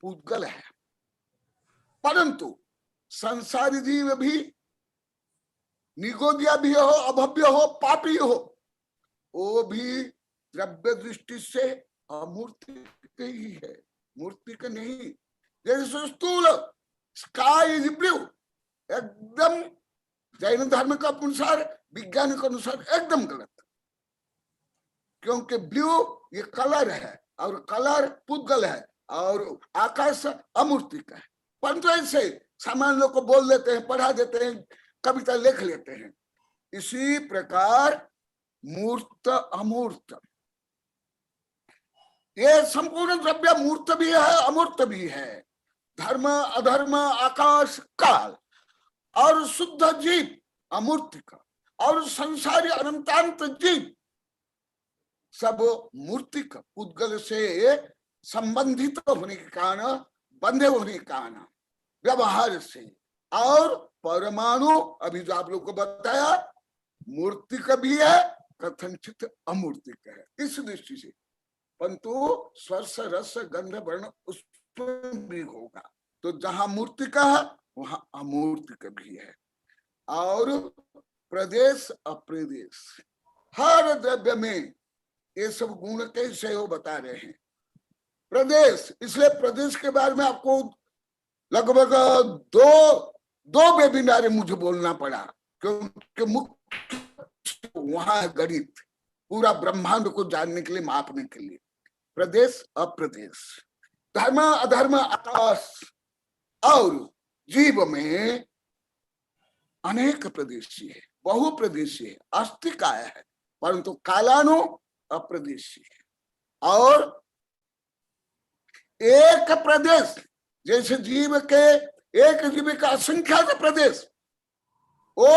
पुद्गल है, परंतु संसारी जीव भी निगोदिया भी हो, अभव्य हो, पापी हो, वो भी द्रव्य दृष्टि से अमूर्तिक ही है, मूर्तिक नहीं। जैसे स्थूल स्काई इज ब्लू, एकदम जैन धर्म का अनुसार, विज्ञान के अनुसार एकदम गलत, क्योंकि ब्लू ये कलर है और कलर पुद्गल है और आकाश अमूर्तिक है। परंतु ऐसे सामान्य लोग को बोल देते हैं, पढ़ा देते हैं, कविता लिख लेते हैं। इसी प्रकार मूर्त अमूर्त, ये संपूर्ण द्रव्य मूर्त भी है अमूर्त भी है। धर्म अधर्म आकाश काल और शुद्ध जीव अमूर्तिक और संसारी अनंतांत जीव सब मूर्तिक पुद्गल से संबंधित होने के कारण, बंधे होने के कारण, व्यवहार से। और परमाणु अभी जो आप लोग को बताया मूर्तिक भी है, कथनचित अमूर्तिक है इस दृष्टि से। परंतु स्पर्श रस गंध वर्ण उसमें भी होगा। तो जहां मूर्तिक है वहां अमूर्तिक भी है। और प्रदेश अप्रदेश, हर द्रव्य में ये सब गुण कैसे हो बता रहे हैं। प्रदेश, इसलिए प्रदेश के बारे में आपको लगभग दो वेबिनार मुझे बोलना पड़ा, क्योंकि मुख्य वहां है गणित, पूरा ब्रह्मांड को जानने के लिए, मापने के लिए। प्रदेश अप्रदेश, धर्म अधर्म आकाश और जीव में अनेक प्रदेशी है, बहु प्रदेशी है, अस्तिकाय है, परंतु कालानु अप्रदेशी है। और एक प्रदेश, जैसे जीव के एक जीव का असंख्यात प्रदेश, वो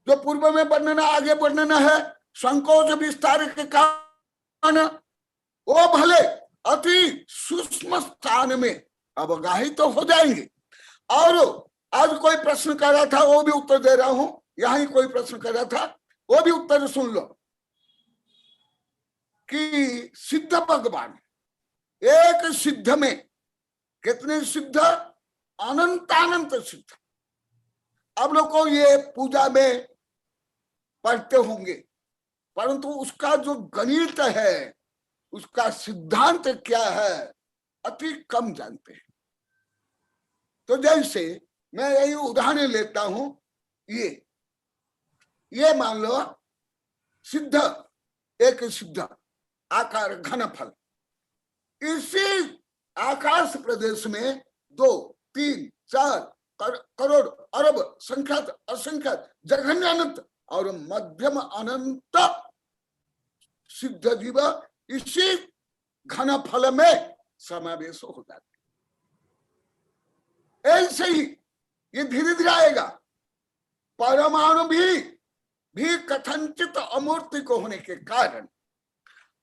जो पूर्व में वर्णन आगे वर्णन है, संकोच विस्तार के कारण वो भले अति सूक्ष्म स्थान में अवगाहित तो हो जाएंगे। और आज कोई प्रश्न कर रहा था, वो भी उत्तर दे रहा हूं, यहां ही कोई प्रश्न कर रहा था, वो भी उत्तर सुन लो कि सिद्ध भगवान, एक सिद्ध में कितने सिद्ध, अनंतानंत सिद्ध। अब लोग को ये पूजा में पढ़ते होंगे, परंतु उसका जो गणित है, उसका सिद्धांत क्या है, अति कम जानते हैं। तो जैसे मैं यही उदाहरण लेता हूं, ये मान लो सिद्ध, एक सिद्ध आकार घनफल, इसी आकाश प्रदेश में 2, 3, करोड़ अरब संख्यात असंख्यात जघन्य अनंत और मध्यम अनंत सिद्ध जीव इसी घन फल में समावेश हो जाते। ऐसे ही ये धीरे धीरे आएगा। परमाणु भी कथनचित अमूर्तिक होने के कारण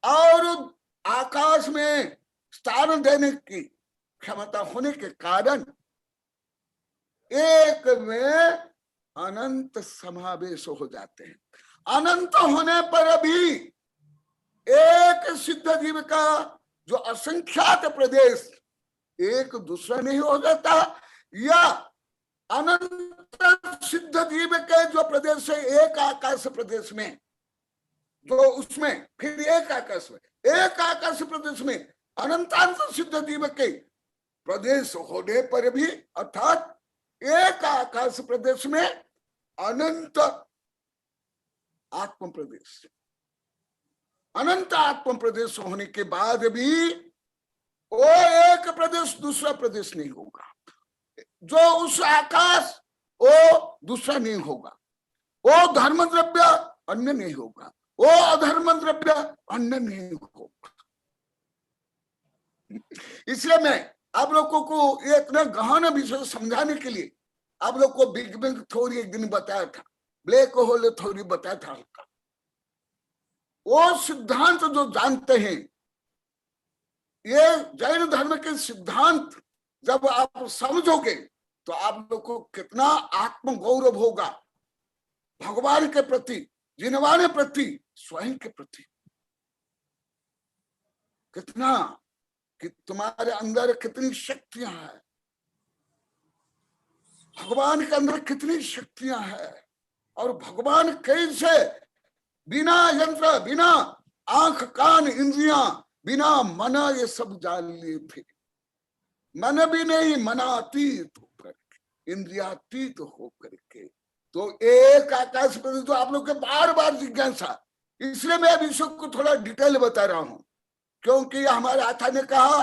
और आकाश में स्थान देने की क्षमता होने के कारण एक में अनंत समावेश हो जाते हैं। अनंत होने पर भी एक सिद्ध जीव का जो असंख्यात प्रदेश एक दूसरा नहीं हो जाता, या अनंत सिद्ध जीव के जो प्रदेश है एक आकाश प्रदेश में, जो उसमें फिर एक आकाश प्रदेश में अनंतांत सिद्ध जीव के प्रदेश होने पर भी, अर्थात एक आकाश प्रदेश में अनंत आत्म प्रदेश, अनंत आत्म प्रदेश होने के बाद भी वो एक प्रदेश दूसरा प्रदेश नहीं होगा। जो उस आकाश वो दूसरा नहीं होगा, वो धर्म द्रव्य अन्य नहीं होगा, वो अधर्म द्रव्य अन्य नहीं होगा। इसलिए मैं आप लोगों को ये इतना गहन विषय समझाने के लिए आप लोग को बिग बैंग थ्योरी एक दिन बताया था, ब्लैक होल थ्योरी बताया था हल्का। वो सिद्धांत जो जानते हैं, ये जैन धर्म के सिद्धांत जब आप समझोगे तो आप लोग को कितना आत्म गौरव होगा भगवान के प्रति, जिनवाने प्रति, स्वयं के प्रति। कितना कि तुम्हारे अंदर कितनी शक्तियां हैं, भगवान के अंदर कितनी शक्तियां हैं, और भगवान कैसे बिना यंत्र, बिना आंख कान इंद्रियां, बिना मना ये सब जान लिए थे। मन भी नहीं, मनातीत होकर के, इंद्रियातीत होकर के। तो एक आकाश प्रदेश जो आप लोग के बार बार जिज्ञासा, इसलिए मैं विषय को थोड़ा डिटेल बता रहा हूं, क्योंकि हमारे आचार्य ने कहा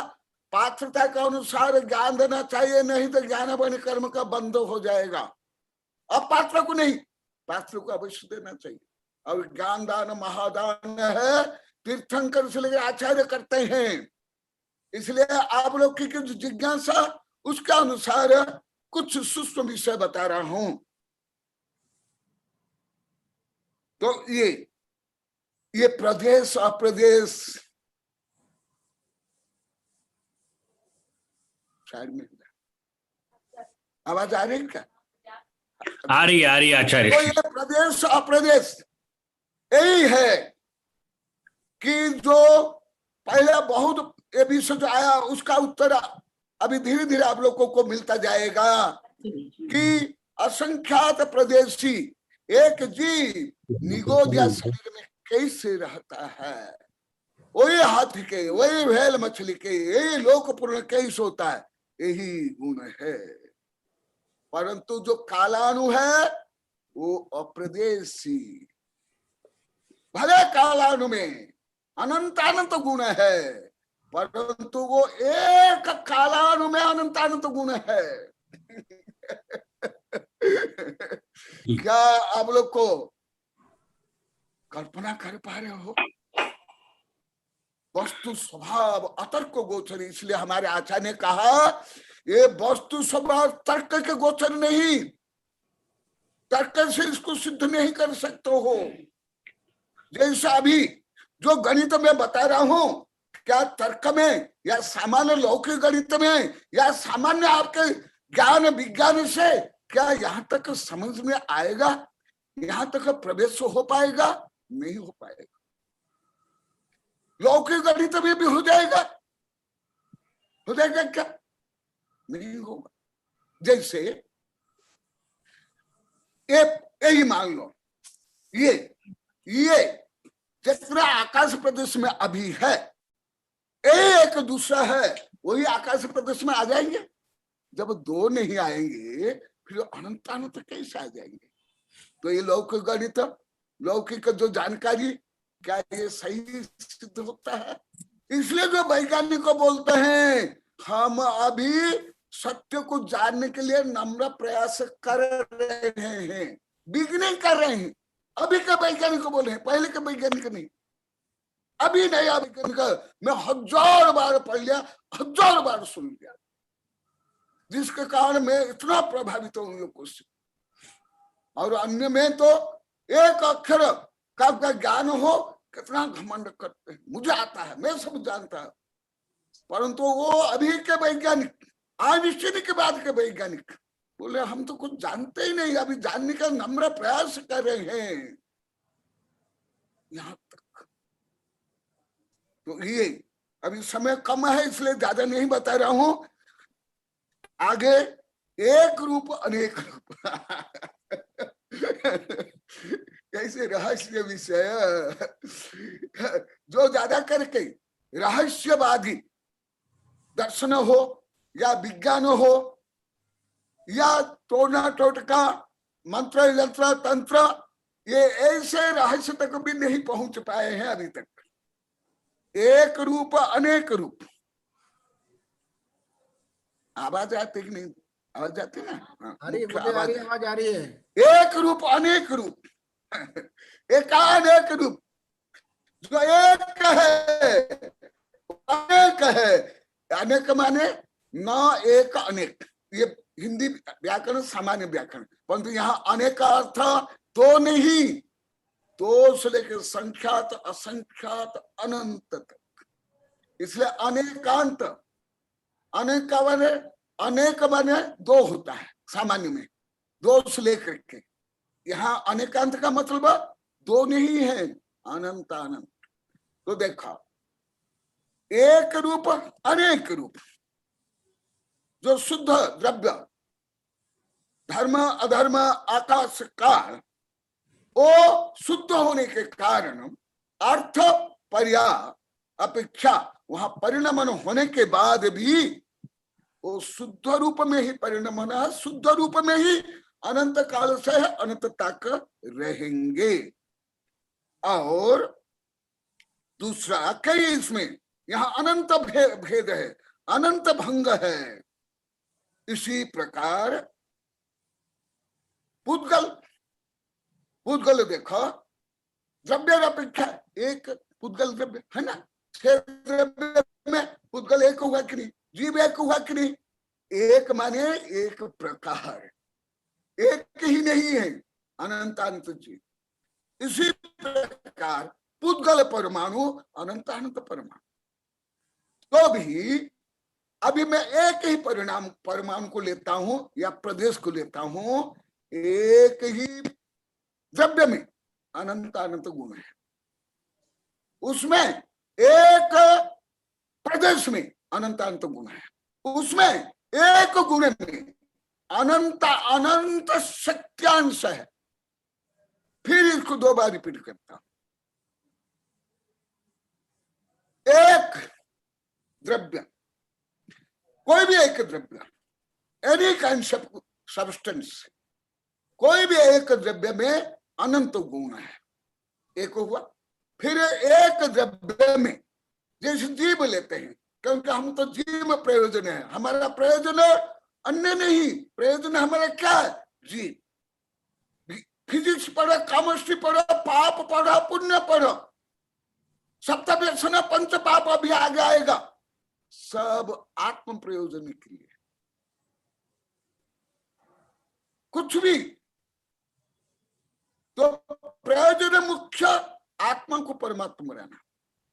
पात्रता के अनुसार ज्ञान देना चाहिए, नहीं तो ज्ञान बन कर्म का बंद हो जाएगा। अब पात्र को नहीं, पात्र को अवश्य देना चाहिए। और ज्ञान दान महादान है, तीर्थंकर से लेकर आचार्य करते हैं। इसलिए आप लोग की जो जिज्ञासा उसके अनुसार कुछ सूक्ष्म विषय बता रहा हूं। तो ये प्रदेश अप्रदेश साइड में आवाज आ रही है क्या? आ रही आचार्य। तो ये प्रदेश अप्रदेश यही है कि जो पहले बहुत ये विषय जो आया उसका उत्तर अभी धीरे धीरे आप लोगों को मिलता जाएगा कि असंख्यात प्रदेशी एक जीव निगोदिया शरीर में कैसे रहता है। वही हाथी के, वही व्हेल मछली के, यही लोकपूर्ण कैसे होता है, यही गुण है। परंतु जो कालानु है वो अप्रदेशी, भले कालानु में अनंतानंत गुण है, परंतु वो एक कालानु में अनंतानंत गुण है। क्या आप लोग को कल्पना कर पा रहे हो? वस्तु स्वभाव अतर्क गोचर, इसलिए हमारे आचार्य ने कहा ये वस्तु स्वभाव तर्क के गोचर नहीं, तर्क से इसको सिद्ध नहीं कर सकते हो। जैसा अभी जो गणित में बता रहा हूं, क्या तर्क में या सामान्य लौकिक गणित में या सामान्य आपके ज्ञान विज्ञान से क्या यहां तक समझ में आएगा, यहां तक प्रवेश हो पाएगा? नहीं हो पाएगा। लौकिक गणित में भी हो जाएगा क्या? नहीं होगा। जैसे यही मान लो, ये जितना आकाश प्रदेश में अभी है, एक दूसरा है, वही आकाश प्रदेश में आ जाएंगे। जब दो नहीं आएंगे फिर अनंत कैसे आ जाएंगे? तो ये लौकिक गणित, लौकिक जो जानकारी, क्या ये सही सिद्ध होता है? इसलिए जो वैज्ञानिक को बोलते हैं हम अभी सत्य को जानने के लिए नम्र प्रयास कर रहे हैं, बिगिनिंग कर रहे हैं। अभी का वैज्ञानिक को बोले, पहले के वैज्ञानिक नहीं। अभी नया वैज्ञानिक मैं 1000 बार पढ़ लिया, 1000 बार सुन लिया, जिसके कारण मैं इतना प्रभावित हूं उन लोगों से। और अन्य में तो एक अक्षर का ज्ञान हो, कितना घमंड करते हैं, मुझे आता है, मैं सब जानता हूं। परंतु वो अभी के वैज्ञानिक, आइंस्टीन के बाद के वैज्ञानिक बोले हम तो कुछ जानते ही नहीं, अभी जानने का नम्र प्रयास कर रहे हैं। यहां तक तो ये अभी समय कम है, इसलिए ज्यादा नहीं बता रहा हूं। आगे एक रूप अनेक रूप कैसे रहस्य विषय, जो ज्यादा करके रहस्यवादी दर्शन हो या विज्ञान हो या टोना टोटका मंत्र यंत्र तंत्र, ये ऐसे रहस्य तक भी नहीं पहुंच पाए हैं अभी तक। एक रूप अनेक रूप, आवाज आती कि नहीं? आवाज आती ना? आवाज आ रही है। एक रूप अनेक रूप, एकानेक रूप, जो एक है अनेक है। अनेक माने न एक अनेक, ये हिंदी व्याकरण सामान्य व्याकरण, परंतु यहाँ अनेक का अर्थ तो नहीं, तो से लेकर संख्यात असंख्यात अनंत तक, इसलिए अनेकांत। अनेक का माने, अनेक माने दो होता है सामान्य में, दो से लेकर के। यहाँ अनेकांत का मतलब दो नहीं है, अनंत अनंत। तो देखा एक रूप अनेक रूप, जो शुद्ध द्रव्य धर्म अधर्म आकाश काल, वो शुद्ध होने के कारण अर्थ पर्या अपेक्षा वहां परिणमन होने के बाद भी वो शुद्ध रूप में ही परिणमन है, शुद्ध रूप में ही अनंत काल से अनंत तक रहेंगे। और दूसरा कई इसमें यहाँ अनंत भेद है, अनंत भंग है। इसी प्रकार पुद्गल, पुद्गल देखो द्रव्य अपेक्षा एक पुद्गल द्रव्य है ना, 6 द्रव्य में पुद्गल एक हुआ कि नहीं, जीव एक हुआ कि नहीं। एक माने एक प्रकार, एक ही नहीं है, अनंत अनंत जीव। इसी प्रकार पुद्गल परमाणु अनंत अनंत परमाणु, तो भी अभी मैं एक ही परमाणु को लेता हूं या प्रदेश को लेता हूं, एक ही द्रव्य में अनंत अनंत गुण है। उसमें एक प्रदेश में अनंत अनंत गुण है, उसमें एक गुण में अनंत अनंत शक्यांश है। फिर इसको 2 बार रिपीट करता हूं। एक द्रव्य, कोई भी एक द्रव्य, एनी काइंड ऑफ सब्सटेंस, कोई भी एक द्रव्य में अनंत गुण है, एक हुआ। फिर एक द्रव्य में जैसे जीव लेते हैं, क्योंकि हम तो जीव में प्रयोजन है, हमारा प्रयोजन अन्य नहीं, प्रयोजन हमारा क्या है, जीव। फिजिक्स पढ़ो, केमिस्ट्री पढ़ो, पाप पढ़ो, पुण्य पढ़ो, सप्तव्यसन पंच पाप अभी आगे आएगा, सब आत्म प्रयोजन के लिए। कुछ भी तो प्रयोजन मुख्य आत्मा को परमात्मा बनाना,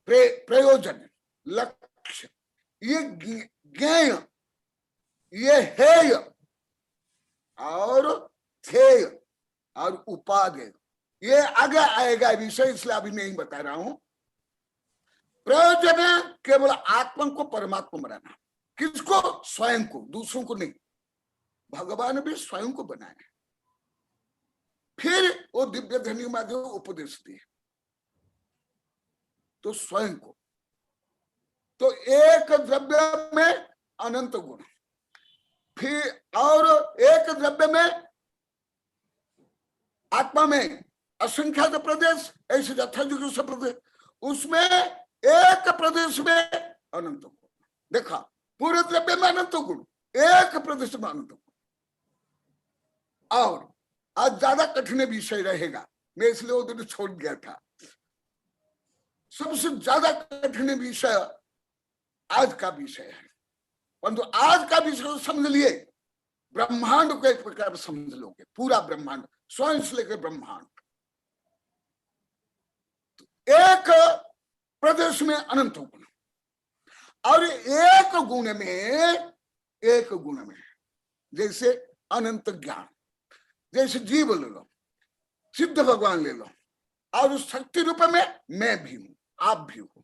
प्रयोजन लक्ष्य, ये ज्ञेय, ये हेय और ध्येय और उपादेय, ये आगे आएगा विषय, इसलिए अभी नहीं बता रहा हूं। प्रयोजन केवल आत्मा को परमात्मा बनाना, किसको? स्वयं को, दूसरों को नहीं। भगवान भी स्वयं को बनाया, फिर वो दिव्य धनी माध्यम उपदेश दिए, तो स्वयं को। तो एक द्रव्य में अनंत गुण, फिर और एक द्रव्य में आत्मा में असंख्यात प्रदेश, ऐसे यथायुग प्रदेश, उसमें एक प्रदेश में अनंत गुण। देखा, पूरे द्रव्य में अनंत गुण, एक प्रदेश में अनंत गुण। और आज ज्यादा कठिन विषय रहेगा, मैं इसलिए वो दिन छोड़ गया था। सबसे ज्यादा कठिन विषय आज का विषय है, परंतु आज का विषय समझ लिए, ब्रह्मांड को एक प्रकार समझ लोगे, पूरा ब्रह्मांड, स्वयं से लेकर ब्रह्मांड। एक प्रदेश में अनंत गुण, और एक गुण में जैसे अनंत ज्ञान, जैसे जीव ले लो, सिद्ध भगवान ले लो, और उस शक्ति रूप में मैं भी हूं, आप भी हो,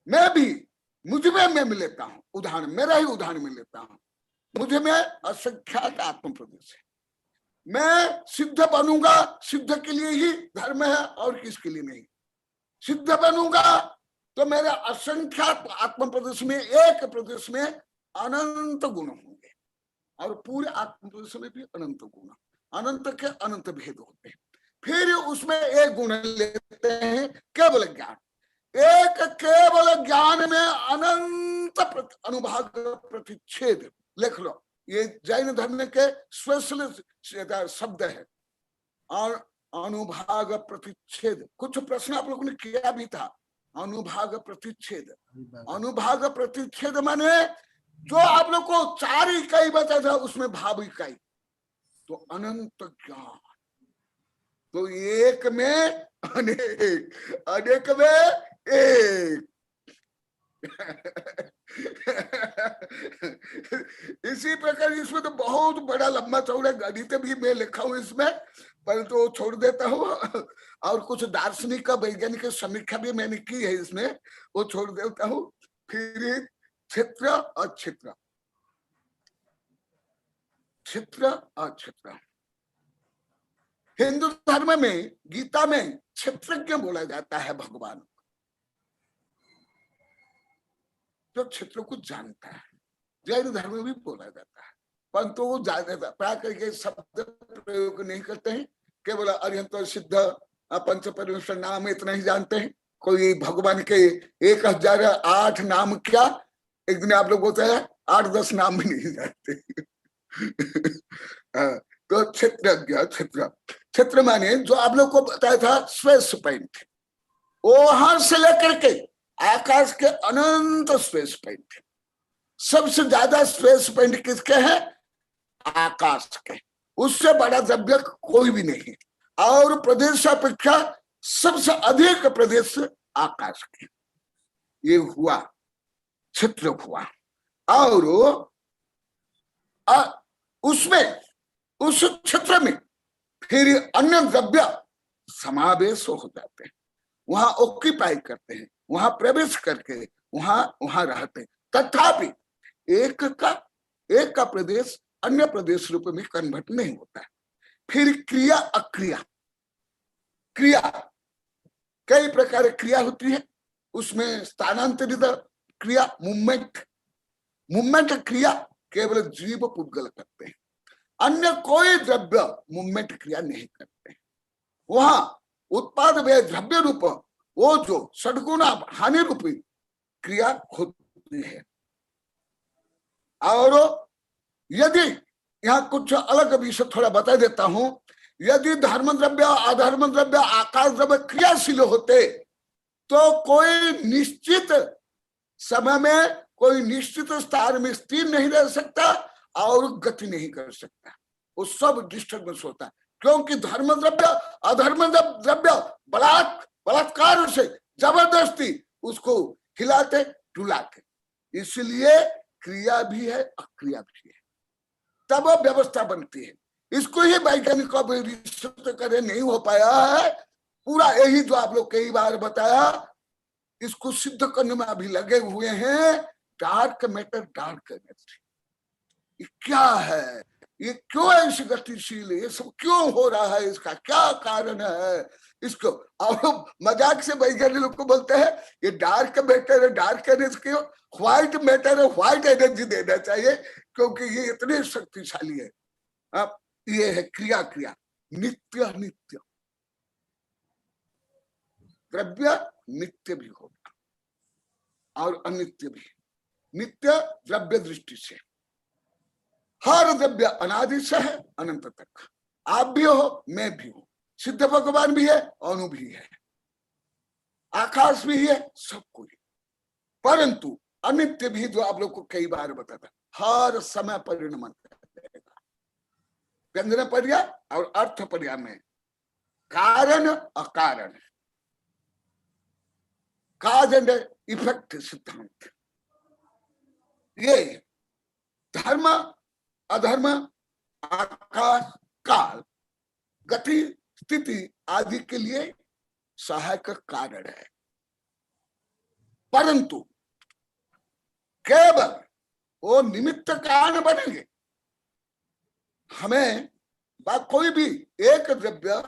मैं भी, मुझ में मैं लेता हूं उदाहरण, मेरा ही उदाहरण में लेता हूं। मुझे में असंख्यात आत्म प्रदेश है। मैं सिद्ध बनूंगा, सिद्ध के लिए ही धर्म है और किसके लिए नहीं। सिद्ध बनूंगा तो मेरे असंख्यात आत्म प्रदेश में, एक प्रदेश में अनंत गुण होंगे, और पूरे आत्म प्रदेश में भी अनंत गुण, अनंत के अनंत भेद होते हैं। फिर उसमें एक गुण लेते हैं केवल ज्ञान। एक केवल ज्ञान में अनंत अनुभाग प्रतिच्छेद, लिख लो, ये जैन धर्म के स्पेशल शब्द है। और अनुभाग प्रतिच्छेद, कुछ प्रश्न आप लोगों ने किया भी था। अनुभाग प्रतिच्छेद, अनुभाग प्रतिच्छेद माने जो आप लोग को 4 इकाई बताया था उसमें भाव इकाई, तो अनंत ज्ञान। तो एक में अनेक, अनेक में एक। इसी प्रकार इसमें तो बहुत बड़ा लंबा चौड़ा गणित भी मैं लिखा हूं इसमें, परंतु तो छोड़ देता हूं। और कुछ दार्शनिक का वैज्ञानिक समीक्षा भी मैंने की है इसमें, वो छोड़ देता हूं। फिर क्षेत्र और क्षेत्र, क्षेत्र और क्षेत्र। हिंदू धर्म में गीता में क्षेत्रज्ञ बोला जाता है भगवान, जो क्षेत्र को जानता है। जैन धर्म में भी बोला जाता है, परंतु वो ज्यादा प्राकृतिक के शब्द प्रयोग नहीं करते हैं, केवल अरिहंत सिद्ध पंच परमेश्वर नाम इतना ही जानते हैं। कोई भगवान के 1008 नाम क्या, एक दिन आप लोग बोलते हैं 8-10 नाम भी नहीं जानते। तो क्षेत्रज्ञ, क्षेत्र, क्षेत्र माने जो आप लोग को बताया था स्पेस पॉइंट, वहां से लेकर के आकाश के अनंत स्पेस पॉइंट। सबसे ज्यादा स्पेस पॉइंट किसके हैं? आकाश के, उससे बड़ा द्रव्य कोई भी नहीं। और प्रदेश अपेक्षा सबसे अधिक प्रदेश आकाश के, ये हुआ क्षेत्र हुआ। और उसमें, उस क्षेत्र में फिर अन्य द्रव्य समावेश हो जाते हैं, वहां ऑक्यूपाई करते हैं, वहां प्रवेश करके वहां रहते हैं। तथापि एक का प्रदेश अन्य प्रदेश रूप में कन्वर्ट नहीं होता है। फिर क्रिया अक्रिया, क्रिया कई प्रकार की क्रिया होती है, उसमें स्थानांतरित क्रिया, मूवमेंट क्रिया केवल जीव पुद्गल करते हैं, अन्य कोई द्रव्य मूवमेंट क्रिया नहीं करते। वहां उत्पाद व द्रव्य रूप वो जो षड्गुण हानि रूपी क्रिया होती है। और यदि यहाँ कुछ अलग विषय थोड़ा बता देता हूं, यदि धर्म द्रव्य, अधर्म द्रव्य, आकाश द्रव्य क्रियाशील होते तो कोई निश्चित समय में, कोई निश्चित स्थान में स्थिर नहीं रह सकता और गति नहीं कर सकता, वो सब डिस्टर्बेंस होता है। क्योंकि धर्म द्रव्य, अधर्म द्रव्य बलात्कार से जबरदस्ती उसको हिलाते डुलाते, इसलिए क्रिया भी है अक्रिया भी है, तब व्यवस्था बनती है। इसको ही वैज्ञानिक करे नहीं हो पाया है पूरा, यही जो आप लोग कई बार बताया, इसको सिद्ध करने में अभी लगे हुए हैं। डार्क मैटर, डार्क एनर्जी, ये क्या है, ये क्यों ऐसी गतिशील है, ये सब क्यों हो रहा है, इसका क्या कारण है, इसको। और मजाक से वैज्ञानिक लोग को बोलते हैं ये डार्क मैटर है, डार्क एनर्जी क्यों, व्हाइट मैटर है, व्हाइट एनर्जी देना चाहिए, क्योंकि ये इतने शक्तिशाली है। अब ये है क्रिया, क्रिया नित्य नित्य, द्रव्य नित्य भी होगा और अनित्य भी। नित्य द्रव्य दृष्टि से, हर द्रव्य अनादि से है अनंत तक। आप भी हो, मैं भी हूं, सिद्ध भगवान भी है, अनु भी है, आकाश भी है, सब कुछ। परंतु अनित्य भी, जो आप लोग को कई बार बताता, हर समय परिणमन करेगा। व्यंजन पर्याय और अर्थ पर्याय में कारण अकारण, काज एंड इफेक्ट सिद्धांत, ये धर्म अधर्म आकाश काल गति स्थिति आदि के लिए सहायक कारण है। परंतु केवल वो निमित्त कारण बनेंगे। हमें कोई भी एक द्रव्य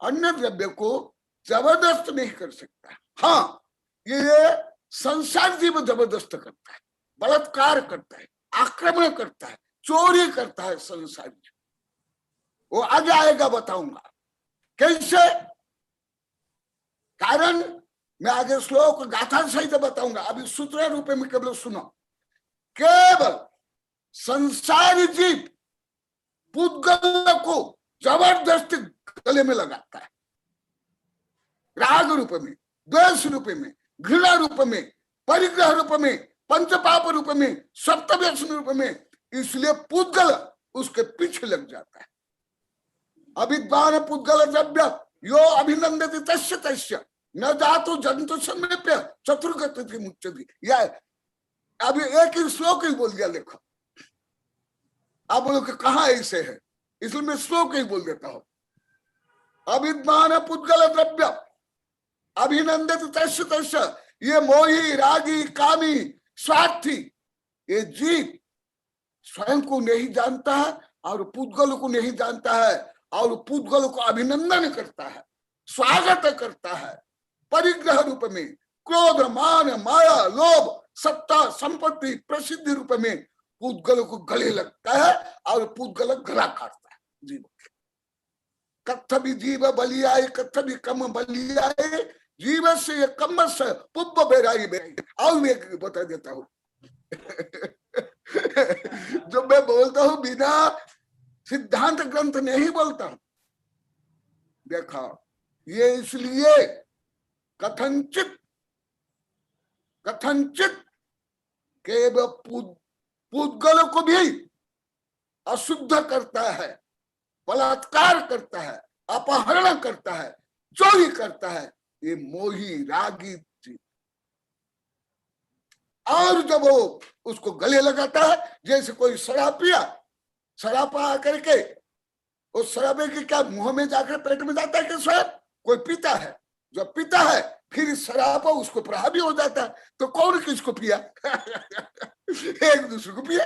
अन्य द्रव्य को जबरदस्त नहीं कर सकता। हाँ, ये संसार जीव जबरदस्त करता है, बलात्कार करता है, आक्रमण करता है, चोरी करता है संसार जीव। वो आगे आएगा, बताऊंगा कैसे। कारण मैं आगे श्लोक गाथा सहित बताऊंगा, अभी सूत्र रूप में केवल सुनो। केवल संसारी जीव पुद्गल को जबरदस्ती गले में लगाता है, राग रूप में, द्वेष रूप में, घृणा रूप में, परिग्रह रूप में, पंचपाप रूप में, सप्तव्यसन रूप में। इसलिए पुद्गल उसके पीछे लग जाता है। अविद्वान पुद्गल द्रव्य यो अभिनंदति तस्य तस्य न जातु जंतु समीप्य चतुर्गति मुच्यति। या अभी एक ही श्लोक ही बोल दिया, देखो आप लोग कहा ऐसे है, इसलिए मैं श्लोक ही बोल देता हूं। अविद्वान पुद्गल द्रव्य अभिनंदित तस्य तस्य, ये मोही रागी कामी स्वार्थी, ये जीव स्वयं को नहीं जानता है और पुद्गल को नहीं जानता है, और पुद्गल को अभिनंदन करता है, स्वागत करता है। परिग्रह रूप में क्रोध मान माया लोभ सत्ता संपत्ति प्रसिद्धि रूप में पुद्गल को गले लगता है, और पुद्गल गला काटता है जीव। कत्थ भी जीव बलियाए कत्थ भी कम बलियाए, जीव से ये कम से पुब्ब बेराई बेराई। और मैं बता देता हूं जो मैं बोलता हूं बिना सिद्धांत ग्रंथ नहीं बोलता हूं। देखा, ये इसलिए कथनचित केवल पुद्गल को भी अशुद्ध करता है, बलात्कार करता है, अपहरण करता है, चोरी करता है, ये मोही रागी जीव। और जब वो उसको गले लगाता है, जैसे कोई शराब पिया, शराब आकर के उस शराब की क्या मुंह में जाकर पेट में जाता है कि स्वयं कोई पीता है, जो पीता है फिर शराब उसको प्रभावी हो जाता है। तो कौन किसको पिया एक दूसरे को पिया।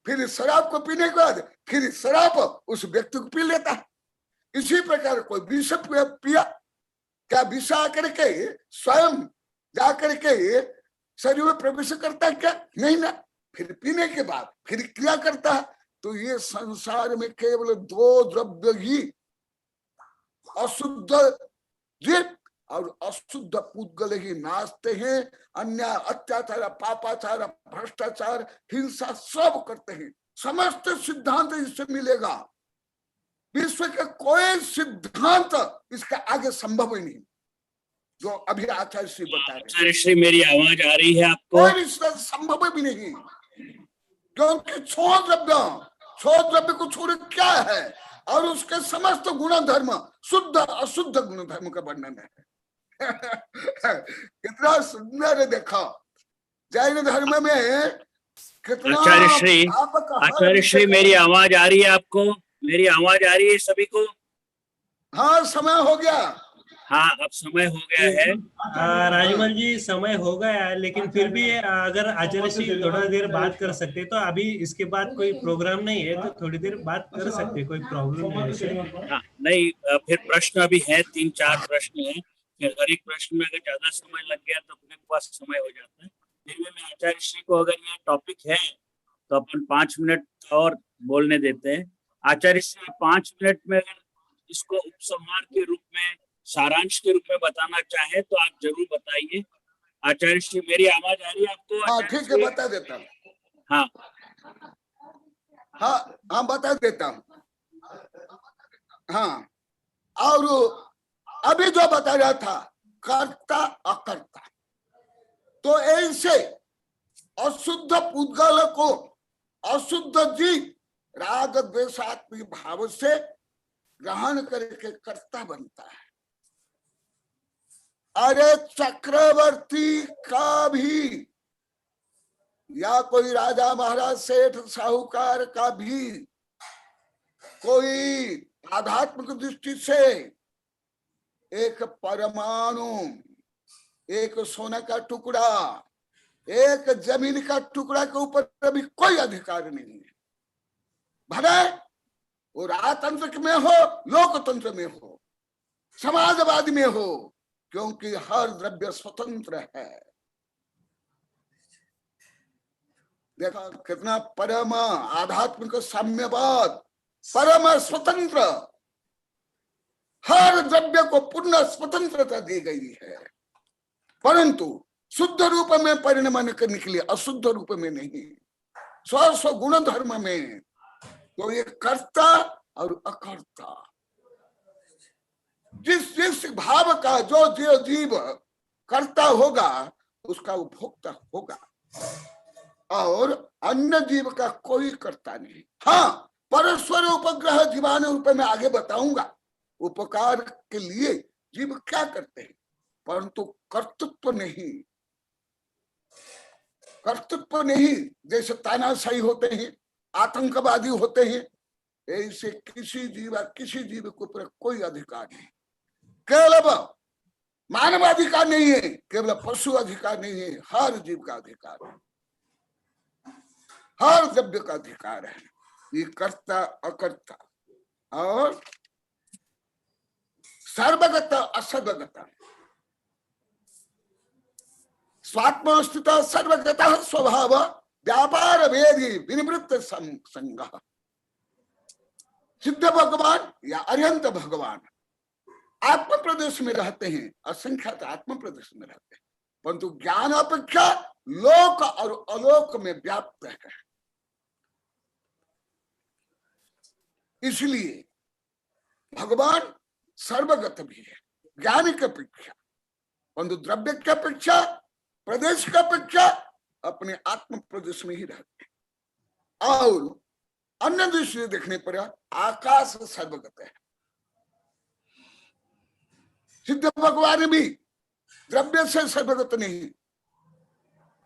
फिर शराब को पीने के बाद फिर शराब उस व्यक्ति को पी लेता है। इसी प्रकार कोई विष पिया, क्या विष आकर के स्वयं जाकर के शरीर में प्रवेश करता है क्या? नहीं ना। फिर पीने के बाद फिर क्रिया करता है। तो ये संसार में केवल दो द्रव्य ही, अशुद्ध जीव और अशुद्ध पुद्गल ही नाचते हैं। अन्याय अत्याचार पापाचार भ्रष्टाचार हिंसा सब करते हैं। समस्त सिद्धांत इससे मिलेगा। विश्व के कोई सिद्धांत इसका आगे संभव ही नहीं जो अभी आचार्य श्री बता रहे। आचार्य श्री, मेरी आवाज आ रही है आपको? कोई इसका संभव भी नहीं, क्योंकि छो द्रव्य को छोड़ क्या है, और उसके समस्त गुण धर्म शुद्ध अशुद्ध गुण धर्म का वर्णन है। कितना सुंदर है, देखो जैन धर्म में कितना। आचार्य श्री मेरी आवाज आ रही है आपको? मेरी आवाज आ रही है सभी को? हाँ, समय हो गया। हाँ, अब समय हो गया है। राजमल जी, समय हो गया है, लेकिन फिर भी अगर आचार्य श्री थोड़ा देर बात कर सकते तो। अभी इसके बाद कोई प्रोग्राम नहीं है तो थोड़ी देर बात कर सकते, कोई प्रॉब्लम नहीं है। हाँ, नहीं, फिर प्रश्न अभी है, 3-4 प्रश्न हैं। फिर हर एक प्रश्न में अगर ज्यादा समय लग गया तो अपने पास समय हो जाता है। फिर भी मैं आचार्य श्री को, अगर ये टॉपिक है तो अपन 5 मिनट और बोलने देते हैं। आचार्य श्री 5 मिनट में अगर इसको उपसंहार के रूप में, सारांश के रूप में बताना चाहे तो आप जरूर बताइए। आचार्य श्री, मेरी आवाज आ रही है आपको? हाँ, ठीक है, बता देता हूँ। हाँ, हाँ हाँ बता देता हूँ। हाँ, और अभी जो बता रहा था कर्ता अकर्ता, तो ऐसे अशुद्ध पुद्गल को अशुद्ध जीव राग द्वेषात्मक भाव से ग्रहण करके कर्ता बनता है। अरे चक्रवर्ती का भी या कोई राजा महाराज सेठ साहूकार का भी कोई आध्यात्मिक दृष्टि से एक परमाणु, एक सोने का टुकड़ा, एक जमीन का टुकड़ा के ऊपर अभी कोई अधिकार नहीं है। भले वो राजतंत्र में हो, लोकतंत्र में हो, समाजवाद में हो, क्योंकि हर द्रव्य स्वतंत्र है। देखा कितना परम आध्यात्मिक साम्यवाद, परम स्वतंत्र, हर द्रव्य को पूर्ण स्वतंत्रता दी गई है, परंतु शुद्ध रूप में परिणमन करने के लिए, अशुद्ध रूप में नहीं, स्व गुण धर्म में। तो ये कर्ता और अकर्ता, जिस भाव का जो जीव कर्ता होगा उसका उपभोक्ता होगा, और अन्य जीव का कोई कर्ता नहीं। हाँ, परस्पर उपग्रह जीवाणु रूप में आगे बताऊंगा, उपकार के लिए जीव क्या करते हैं, परंतु कर्तृत्व नहीं। कर्तृत्व नहीं, जैसे तानाशाही होते हैं, आतंकवादी होते हैं, ऐसे किसी जीव के ऊपर कोई अधिकार नहीं। केवल मानवाधिकार नहीं है, केवल पशु अधिकार नहीं है, हर जीव का अधिकार है, हर द्रव्य का अधिकार है। ये कर्ता अकर्ता और सर्वगत असर्वगत, स्वात्मस्थित सर्वगत स्वभाव व्यापार वेदी विनिवृत्त संग। सिद्ध भगवान या अरिहंत भगवान आत्म प्रदेश में रहते हैं, असंख्यात आत्म प्रदेश में रहते हैं, परंतु ज्ञान अपेक्षा लोक और अलोक में व्याप्त है। इसलिए भगवान सर्वगत भी है ज्ञान की अपेक्षा, परंतु द्रव्य की अपेक्षा, प्रदेश की अपेक्षा अपने आत्म प्रदेश में ही रहते हैं। और अन्य दृष्टि देखने पर आकाश सर्वगत है। सिद्ध भगवान भी द्रव्य से सर्वगत नहीं,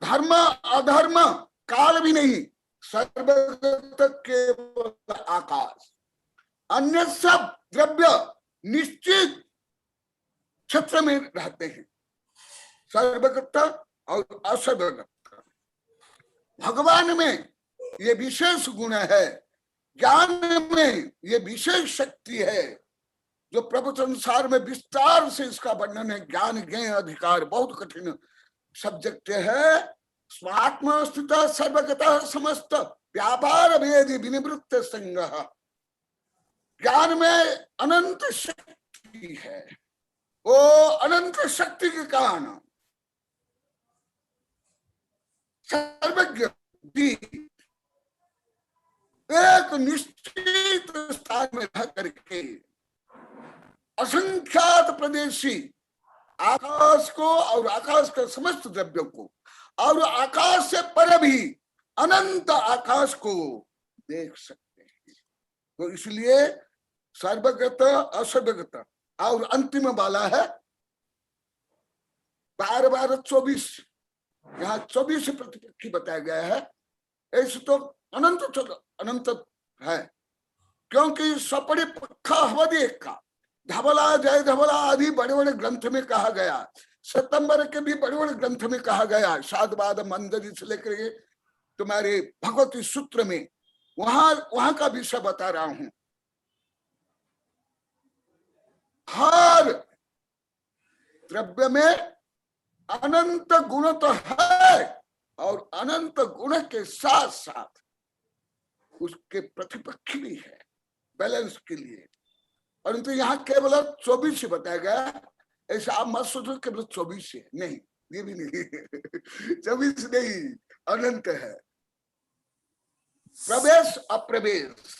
धर्म अधर्म काल भी नहीं, सर्वगत केवल आकाश। अन्य सब द्रव्य निश्चित क्षेत्र में रहते हैं, सर्वगत और असर्वगत। भगवान में ये विशेष गुण है, ज्ञान में ये विशेष शक्ति है, जो प्रवचन सार में विस्तार से इसका वर्णन है। ज्ञान ज्ञेय अधिकार बहुत कठिन सब्जेक्ट है। स्वात्म स्थित सर्वगत समस्त व्यापार वेदी विनिवृत्त संग। ज्ञान में अनंत शक्ति है, वो अनंत शक्ति के कारण सर्वज्ञ भी एक निश्चित स्थान में रह करके असंख्यात प्रदेशी आकाश को और आकाश के समस्त द्रव्यों को और आकाश से पर भी अनंत आकाश को देख सकते हैं। तो इसलिए सर्वगत असर्वगत और अंतिम वाला है 12-12-24, यहाँ 24 प्रतिपक्षी बताया गया है। ऐसे तो अनंत है, क्योंकि सपड़ी पक्का हवदे का धवला जय धवला आदि बड़े बड़े ग्रंथ में कहा गया, सितंबर के भी बड़े बड़े ग्रंथ में कहा गया, शादवाद मंदरी से लेकर के तुम्हारे भगवती सूत्र में, वहां का विषय बता रहा हूं। हर द्रव्य में अनंत गुण तो है, और अनंत गुण के साथ साथ उसके प्रतिपक्षी भी है बैलेंस के लिए, परंतु यहाँ केवल 24 बताया गया। ऐसा आप मत सोचो केवल 24 है, नहीं, ये भी नहीं 24 नहीं, अनंत है। प्रवेश अप्रवेश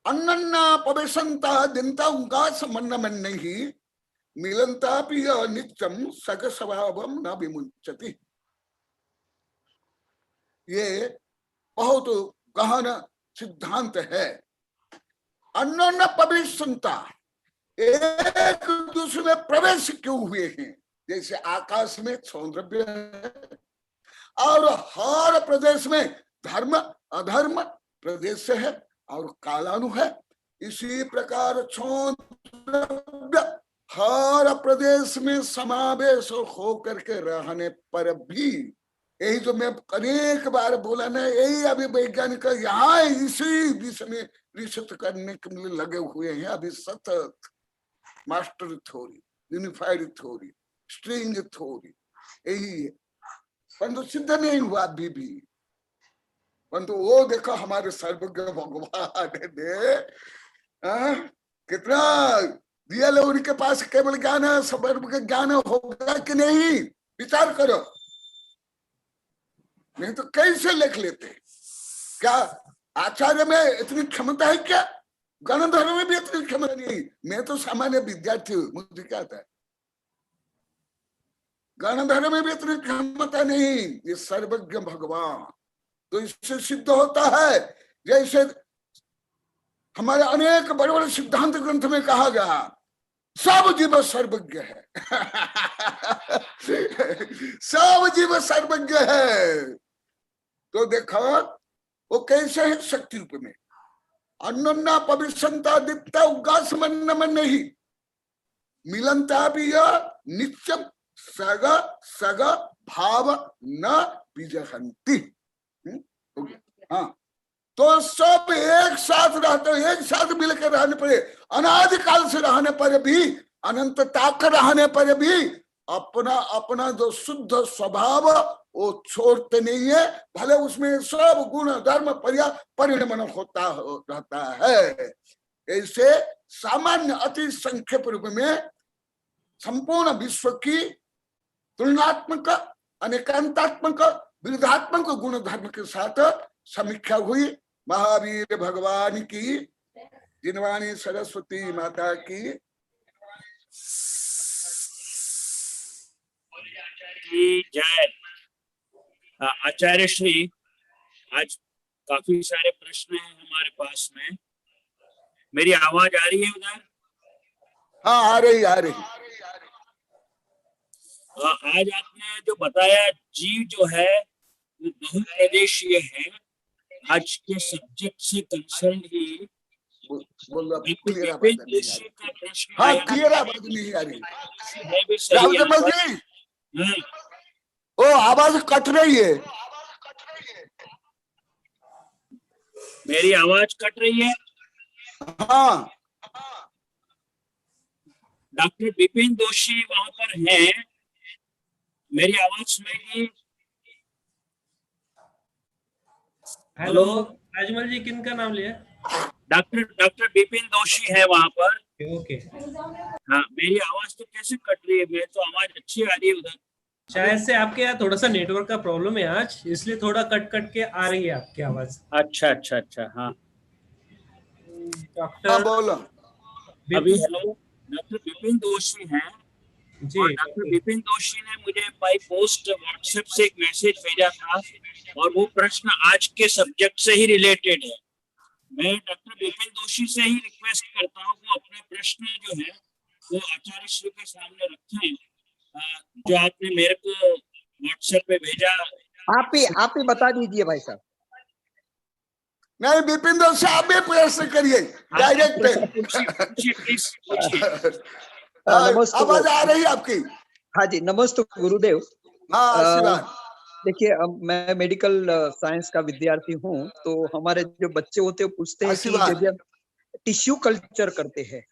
अन्नन्ना प्रवेशंता दिनता उनका समन्न मन नहीं मिलनता भी नित्यम सग स्वभावम न विमुंचति। ये बहुत गहन सिद्धांत है। अन्नन्ना प्रवेशंता, एक दूसरे में प्रवेश क्यों हुए हैं? जैसे आकाश में सौंदर्य है और हर प्रदेश में धर्म अधर्म प्रदेश है और कालानु है, इसी प्रकार सौंदर्य हर प्रदेश में समावेश होकर के रहने पर भी, यही जो मैं अनेक बार बोला ना, यही अभी वैज्ञानिक यहाँ इसी विषय में रिसर्च करने के लिए लगे हुए हैं अभी सतत। Master theory, unified theory, string theory, यही है, परंतु सिद्ध नहीं हुआ अभी भी। परंतु वो देखो हमारे सर्वज्ञ भगवान ने कितना दिया लो, उनके पास केवल ज्ञान है, सर्वज्ञ ज्ञान होगा कि नहीं, विचार करो। नहीं तो कैसे लिख लेते? क्या आचार्य में इतनी क्षमता है क्या? गणधर में भी इतनी क्षमता नहीं। मैं तो सामान्य विद्यार्थी हूँ, मुझे क्या आता है? गणधर में भी इतनी क्षमता नहीं, ये सर्वज्ञ भगवान। तो इससे सिद्ध होता है, जैसे हमारे अनेक बड़े बड़े सिद्धांत ग्रंथ में कहा गया, सब जीव सर्वज्ञ है। सब जीव सर्वज्ञ है। तो देखो वो कैसे है शक्ति रूप में। अन्नन्ना पवित्रता दीप्ता उगास मन में नहीं मिलनता भी नित्यम सग सग भाव न विजहंती। हाँ, तो सब एक साथ रहते, एक साथ मिलकर रहने पर, अनादिकाल से रहने पर भी, अनंतता का रहने पर भी अपना अपना जो शुद्ध स्वभाव वो छोड़ते नहीं है, भले उसमें सब गुण धर्म परिणमन होता रहता है। ऐसे सामान्य अति संक्षेप रूप में संपूर्ण विश्व की तुलनात्मक अनेकांतात्मक विरुद्धात्मक गुण धर्म के साथ समीक्षा हुई। महावीर भगवान की, जिनवाणी सरस्वती माता की जय। आचार्य श्री, आज काफी सारे प्रश्न हैं हमारे पास में। मेरी आवाज आ रही है उधर? हाँ, आ रही आ रही। आज आपने जो बताया, जीव जो है वो बहुप्रदेशीय है। आज के सब्जेक्ट से कंसर्न ही विपिन जोशी का प्रश्न। हाँ, क्लियर आवाज नहीं आ रही है भी सही है। ओ, आवाज कट रही है। मेरी आवाज कट रही है? हाँ, डॉक्टर विपिन जोशी वहां पर हैं, मेरी आवाज सुनेगी? हेलो, राजमल जी, किन का नाम लिया? डॉक्टर विपिन जोशी है वहां पर। ओके। हाँ, मेरी आवाज तो कैसे कट रही है? मेरी तो आवाज अच्छी आ रही है उधर। शायद से आपके यहाँ थोड़ा सा नेटवर्क का प्रॉब्लम है आज, इसलिए थोड़ा कट कट के आ रही है आपकी आवाज। अच्छा अच्छा अच्छा। हाँ डॉक्टर बोलो अभी। हेलो, डॉक्टर विपिन जोशी हैं जी। डॉक्टर विपिन जोशी ने मुझे बाई पोस्ट व्हाट्सएप से एक मैसेज भेजा था और वो प्रश्न आज के सब्जेक्ट से ही रिलेटेड है। मैं डॉक्टर विपिन जोशी से ही रिक्वेस्ट करता हूँ वो अपना प्रश्न जो है वो आचार्य श्री के सामने रखें, जो आपने मेरे को व्हाट्सएप पे भेजा। आप ही बता दीजिए भाई साहब। नहीं, विपिन जोशी आप भी प्रश्न करिए डायरेक्ट। आवाज आ रही है आपकी? हाँ जी, नमस्ते गुरुदेव। हाँ, देखिए, मैं मेडिकल साइंस का विद्यार्थी हूँ, तो हमारे जो बच्चे होते हैं पूछते हैं कि जब हम टिश्यू कल्चर करते हैं,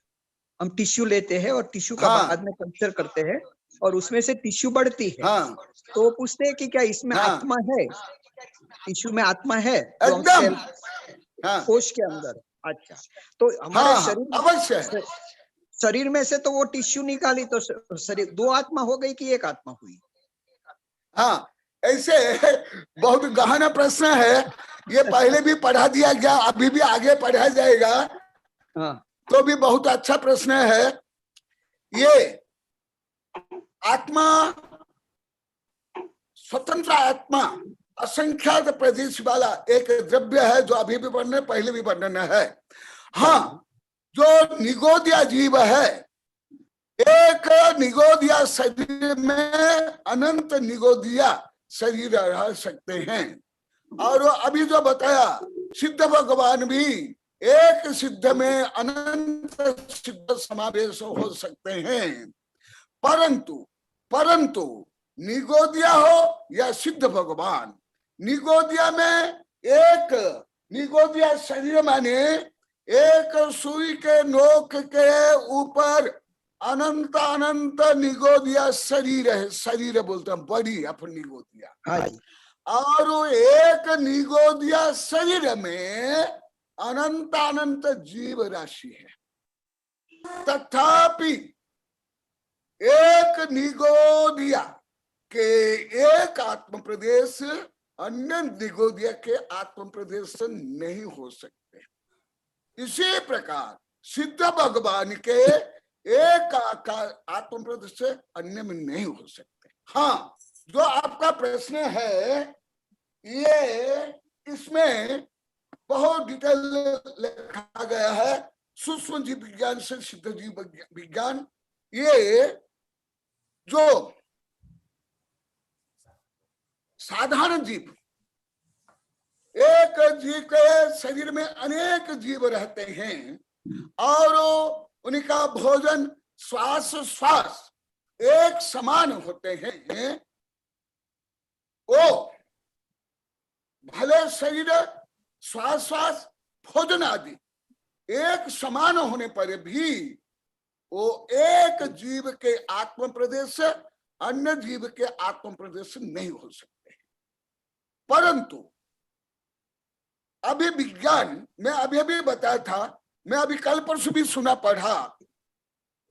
हम टिश्यू लेते हैं और टिश्यू का बाद में कल्चर करते हैं और उसमें से टिश्यू बढ़ती है। तो वो पूछते हैं कि क्या इसमें आत्मा है? टिश्यू में आत्मा है एकदम कोश के अंदर? अच्छा, तो हमारे शरीर में से तो वो टिश्यू निकाली तो शरीर, दो आत्मा हो गई कि एक आत्मा हुई? हाँ, ऐसे बहुत गहन प्रश्न है, ये पहले भी पढ़ा दिया गया, अभी भी आगे पढ़ा जाएगा। हाँ, तो भी बहुत अच्छा प्रश्न है। ये आत्मा, स्वतंत्र आत्मा, असंख्यात प्रदेश वाला एक द्रव्य है जो अभी भी वर्णन, पहले भी वर्णन है। हाँ, जो निगोदिया जीव है, एक निगोदिया शरीर में अनंत निगोदिया शरीर रह सकते हैं। और अभी जो बताया, सिद्ध भगवान भी एक सिद्ध में अनंत सिद्ध समावेश हो सकते हैं। परंतु निगोदिया हो या सिद्ध भगवान, निगोदिया में एक निगोदिया शरीर माने एक सुई के नोक के ऊपर अनंत अनंत निगोदिया शरीर है। शरीर बोलते हैं बड़ी अपन निगोदिया। हाँ, और एक निगोदिया शरीर में अनंत अनंत जीव राशि है। तथापि एक निगोदिया के एक आत्म प्रदेश अन्य निगोदिया के आत्म प्रदेश से नहीं हो सकते। इसी प्रकार सिद्ध भगवान के एक आत्म प्रदेश से अन्य में नहीं हो सकते। हाँ, जो आपका प्रश्न है ये, इसमें बहुत डिटेल लिखा गया है। सूक्ष्म जीव विज्ञान से सिद्ध जीव विज्ञान, ये जो साधारण जीव, एक जीव के शरीर में अनेक जीव रहते हैं और उनका भोजन श्वास श्वास एक समान होते हैं। वो भले शरीर श्वास श्वास भोजन आदि एक समान होने पर भी वो एक जीव के आत्म प्रदेश से अन्य जीव के आत्म प्रदेश नहीं हो सकते। परंतु अभी विज्ञान में अभी बताया था, मैं अभी कल परसों भी सुना पढ़ा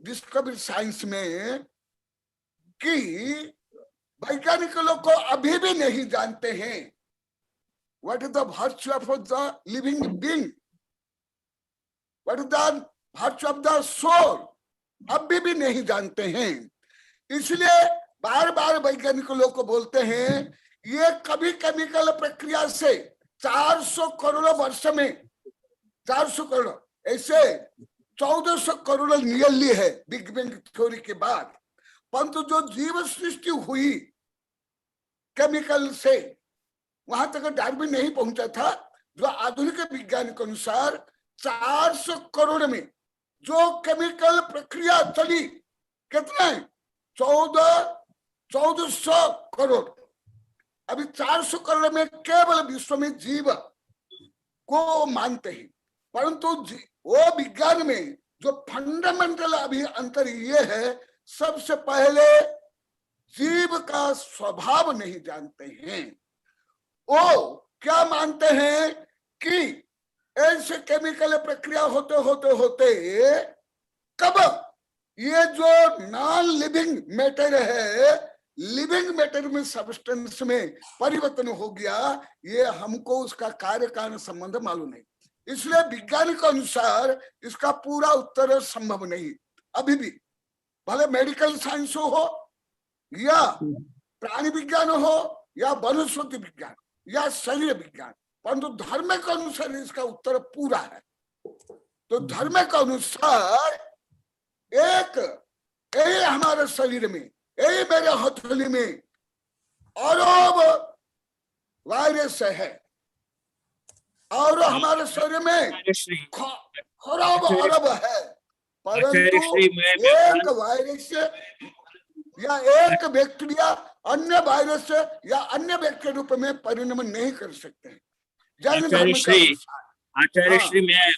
डिस्कवरी साइंस में कि वैज्ञानिक लोग को अभी भी नहीं जानते हैं what is the virtue of the living being, what is the virtue of the soul, अभी भी नहीं जानते हैं। इसलिए बार बार वैज्ञानिक लोग को बोलते हैं ये कभी केमिकल प्रक्रिया से 400 करोड़ वर्ष में, 400 करोड़ ऐसे 1400 करोड़ नियरली है बिग बैंग थ्योरी के बाद। परंतु जो जीव सृष्टि हुई केमिकल से, वहां तक डार्विन नहीं पहुंचा था। जो आधुनिक विज्ञान के अनुसार 400 करोड़ में जो केमिकल प्रक्रिया चली, कितने 1400 करोड़, अभी 400 करोड़ में केवल विश्व में जीव को मानते हैं। परंतु वो विज्ञान में जो फंडामेंटल अभी अंतर ये है, सबसे पहले जीव का स्वभाव नहीं जानते हैं। वो क्या मानते हैं कि ऐसे केमिकल प्रक्रिया होते होते होते कब ये जो नॉन लिविंग मैटर है लिविंग मैटर में सब्सटेंस में परिवर्तन हो गया, ये हमको उसका कार्य कारण संबंध मालूम नहीं। इसलिए विज्ञान के अनुसार इसका पूरा उत्तर संभव नहीं अभी भी, भले मेडिकल साइंस हो या प्राणी विज्ञान हो या वनस्पति विज्ञान या शरीर विज्ञान, परंतु धर्म के अनुसार इसका उत्तर पूरा है। तो धर्म के अनुसार एक यही हमारे शरीर में, यही मेरे हथेली में अरब वायरस है और हमारे शरीर में खरब अरब है, परंतु एक वायरस या एक बैक्टीरिया अन्य वायरस या अन्य बैक्टीरिया रूप में परिणमन नहीं कर सकते हैं। आचार्य श्री, मैं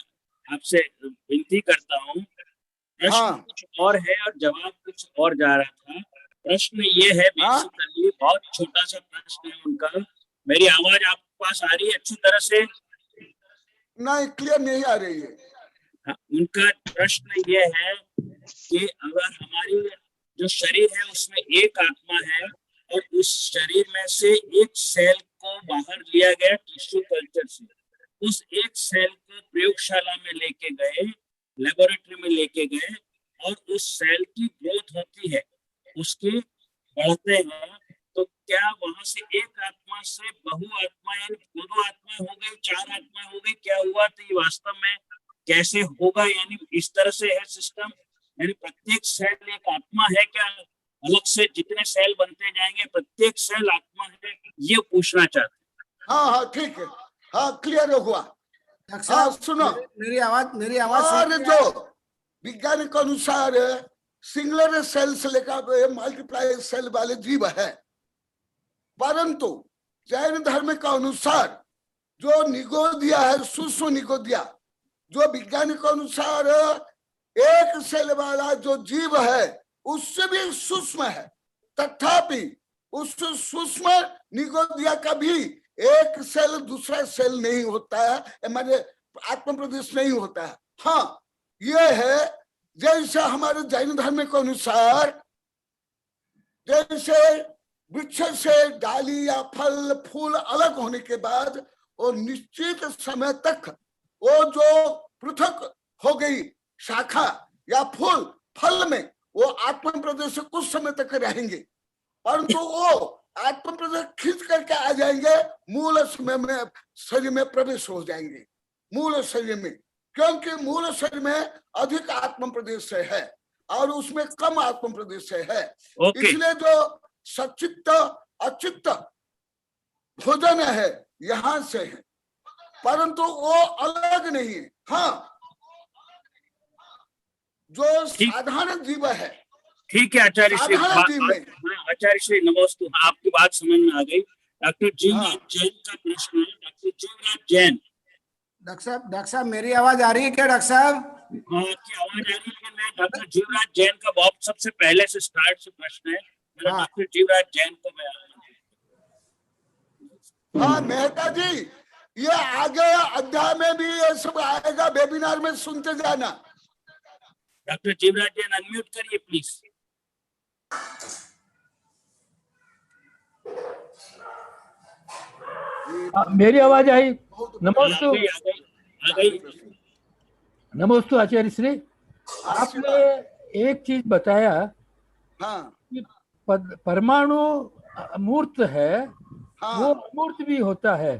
आपसे विनती करता हूँ, प्रश्न कुछ और है और जवाब कुछ और जा रहा था। प्रश्न ये है बेसिकली, बहुत छोटा सा प्रश्न है उनका। मेरी आवाज आपके पास आ रही है अच्छी तरह से? नहीं, क्लियर नहीं आ रही है। उनका प्रश्न ये है कि अगर हमारी जो शरीर है उसमें एक आत्मा है और उस शरीर में से एक सेल को बाहर लिया गया टिश्यू कल्चर से। उस एक सेल को प्रयोगशाला में लेके गए, लेबोरेटरी में लेके गए, और उस सेल की ग्रोथ होती है, उसके बढ़ते हैं, तो क्या वहां से एक आत्मा से बहु आत्मा यानी दो आत्मा हो गई, चार आत्मा हो गई, क्या हुआ? तो ये वास्तव में कैसे होगा? यानी इस तरह से है सिस्टम, यानी प्रत्येक सेल एक आत्मा है क्या? अलग से जितने सेल बनते जाएंगे प्रत्येक सेल आत्मा है, ये पूछना चाहते हैं। हाँ हाँ ठीक है, हाँ क्लियर हुआ। हाँ सुनो, मेरी आवाज और जो विज्ञान के अनुसार सिंगुलर सेल से लेकर मल्टीप्लाई सेल वाले जीव है, परंतु जैन धर्म के अनुसार जो निगोदिया है, सूक्ष्म निगोदिया, जो विज्ञान के अनुसार एक सेल वाला जो जीव है उससे भी सूक्ष्म है, तथापि उस सूक्ष्म निगोदिया का भी एक सेल दूसरा सेल नहीं होता है, माने आत्म प्रदेश नहीं होता है। हाँ ये है, जैसे हमारे जैन धर्म के अनुसार जैसे वृक्ष से डाली या फल फूल अलग होने के बाद वो निश्चित समय तक वो जो पृथक हो गई शाखा या फूल फल में वो आत्म प्रदेश से कुछ समय तक रहेंगे, परंतु वो आत्म प्रदेश खींच करके आ जाएंगे, मूल समय में शरीर में प्रवेश हो जाएंगे, मूल शरीर में, क्योंकि मूल शरीर में अधिक आत्म प्रदेश है और उसमें कम आत्म प्रदेश है। इसलिए जो सचित्त अचित्त भोजन है यहां से है, परंतु वो अलग नहीं है। हाँ जो साधारण जीव है, ठीक है आचार्य श्री, आचार्य श्री नमोस्तु, आपकी बात समझ में आ गई। डॉक्टर जीवराज जैन का प्रश्न है, डॉक्टर जीवराज जैन। डॉक्टर साहब मेरी आवाज आ रही है क्या? डॉक्टर साहब आपकी आवाज आ रही है। मैं डॉक्टर जीवराज जैन का बहुत सबसे पहले से स्टार्ट से प्रश्न है, मेरा डॉक्टर जीवराज जैन को मैं। हाँ मेहता जी, ये आगे अध्याय में भी ये सब आएगा, वेबिनार में सुनते जाना। डॉक्टर जीवराज जैन अनम्यूट करिए प्लीज। मेरी आवाज आई? नमोस्तु, गई। नमोस्तु आचार्य श्री। आपने एक चीज बताया कि परमाणु मूर्त है, वो अमूर्त भी होता है।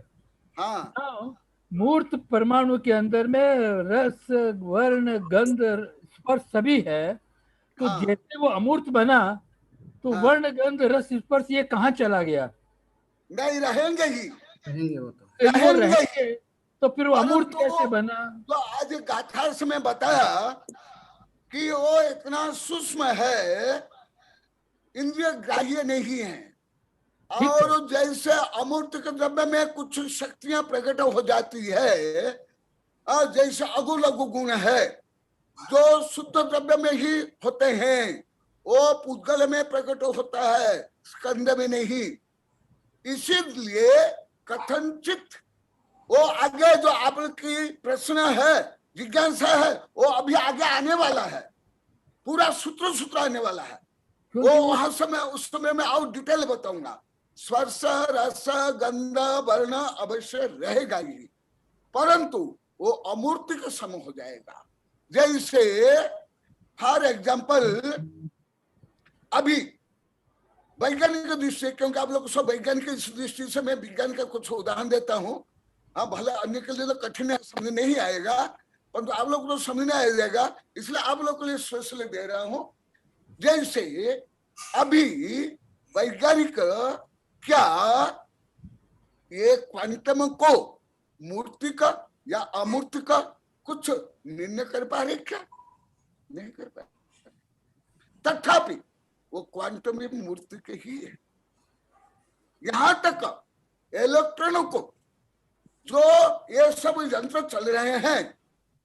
मूर्त परमाणु के अंदर में रस वर्ण गंध स्पर्श सभी है, तो जैसे वो अमूर्त बना तो वर्ण गंध रस स्पर्श ये कहाँ चला गया? नहीं रहेंगे ही, वो तो रहेंगे, तो फिर वो अमूर्त कैसे बना? तो आज गाथार्थ में बताया कि वो इतना सूक्ष्म है, इंद्रिय ग्राह्य नहीं है, और जैसे अमूर्त के द्रव्य में कुछ शक्तियां प्रकट हो जाती है, और जैसे अगु लघु गुण है जो शुद्ध द्रव्य में ही होते हैं, वो पुद्गल में प्रकट होता है, स्कंद में नहीं। इसीलिए कथनचित वो आगे जो आपकी प्रश्न है, जिज्ञासा है, वो अभी आगे आने वाला है, पूरा सूत्र आने वाला है। वो वहां समय उस समय में और डिटेल बताऊंगा। स्पर्श रस गंध वर्ण अवश्य रहेगा ही, परंतु वो अमूर्त के सम हो जाएगा। जैसे फॉर एग्जाम्पल अभी वैज्ञानिक दृष्टि, क्योंकि आप लोग सब वैज्ञानिक दृष्टि से मैं विज्ञान का कुछ उदाहरण देता हूँ। हाँ भले अन्य के लिए तो कठिन है, समझ नहीं आएगा, परंतु आप लोग को समझ नहीं आ जाएगा, इसलिए आप लोग के लिए स्पेशल दे रहा हूँ। जैसे अभी वैज्ञानिक क्या ये क्वांटम को मूर्ति का या अमूर्ति का कुछ निर्णय कर पा रहे? क्या नहीं कर पा रहे, तथापि वो क्वांटम भी मूर्ति के ही है। यहां तक इलेक्ट्रॉनों को जो ये सब यंत्र चल रहे हैं,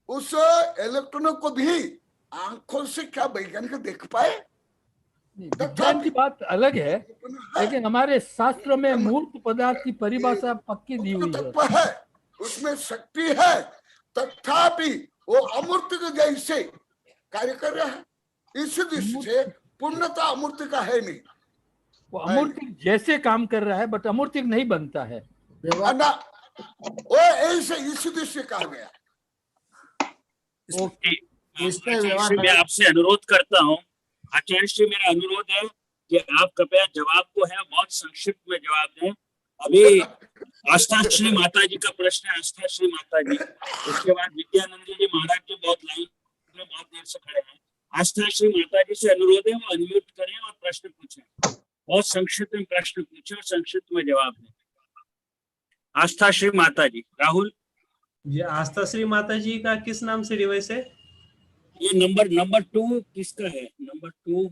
उस इलेक्ट्रॉनों को भी आंखों से क्या वैज्ञानिक देख पाए? विज्ञान की बात अलग है, लेकिन हमारे शास्त्रों में मूर्त पदार्थ की परिभाषा पक्की दी हुई है, उसमें शक्ति है, तथापि वो अमूर्त के जैसे कार्य कर रहा है। इस दृष्टि से पूर्णता अमूर्त का है नहीं। वो अमूर्तिक जैसे काम कर रहा है, बट अमूर्तिक नहीं बनता है। ना वो ऐसे इसी दृष्टि कहा गया। ओके, इस पे आचार्य व्यवहार श्री, मैं आपसे अनुरोध करता हूँ, आचार्य श्री, मेरा अनुरोध है कि आप कृपया जवाब को है बहुत संक्षिप्त में जवाब दें। अभी आस्था श्री माता जी का प्रश्न है, आस्था श्री माता जी, उसके बाद विद्यानंद जी महाराज जी बहुत लाइन में बहुत देर से खड़े हैं। आस्था श्री माता जी से अनुरोध है वो अनम्यूट करें और प्रश्न पूछें, बहुत संक्षिप्त में प्रश्न पूछें और संक्षिप्त में जवाब दें। आस्था श्री माता जी। राहुल, ये आस्था श्री माता जी का किस नाम से डिवाइस है? ये नंबर 2 किसका है? नंबर 2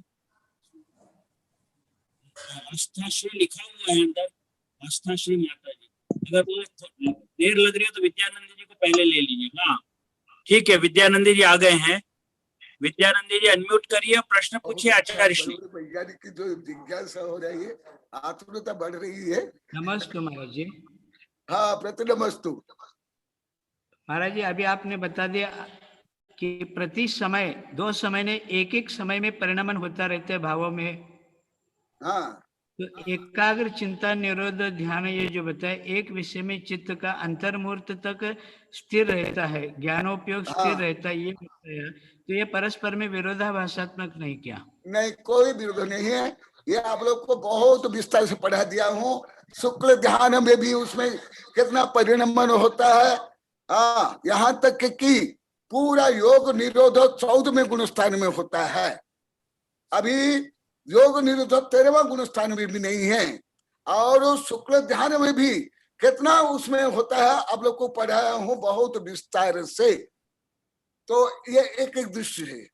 आस्था श्री लिखा हुआ है अंदर, आस्था श्री माता जी। अगर वो देर लग रही है तो विद्यानंद जी को पहले ले लीजिए। हाँ ठीक है, विद्यानंद जी आ गए हैं। विद्यानंद जी अनम्यूट करिए, प्रश्न पूछिए आचार्य श्री। वैज्ञानिक की जो जिज्ञासा हो रही है, आतुरता बढ़ रही है। नमस्ते महाराज जी। हाँ, प्रतिनमस्तु महाराज जी, अभी आपने बता दिया कि प्रति समय 2 समय ने एक समय में परिणमन होता रहता है भावों में। हाँ, तो एकाग्र चिंता निरोध ध्यान, ये जो बताया, एक विषय में चित्त का अंतर्मुहूर्त तक स्थिर रहता है, ज्ञानोपयोग स्थिर रहता है, ये बताया। तो ये परस्पर में विरोधाभासात्मक नहीं क्या? नहीं, कोई विरोध नहीं है। ये आप लोग को बहुत विस्तार से पढ़ा दिया हूँ। शुक्ल ध्यान में भी उसमें कितना परिणमन होता है। हाँ, यहाँ तक कि पूरा योग निरोध 14वें गुणस्थान में होता है। अभी योग निरोध 13वां गुणस्थान में भी नहीं है। और शुक्ल ध्यान में भी कितना उसमें होता है, आप लोग को पढ़ाया हूँ बहुत विस्तार से। तो ये एक दृष्टि है।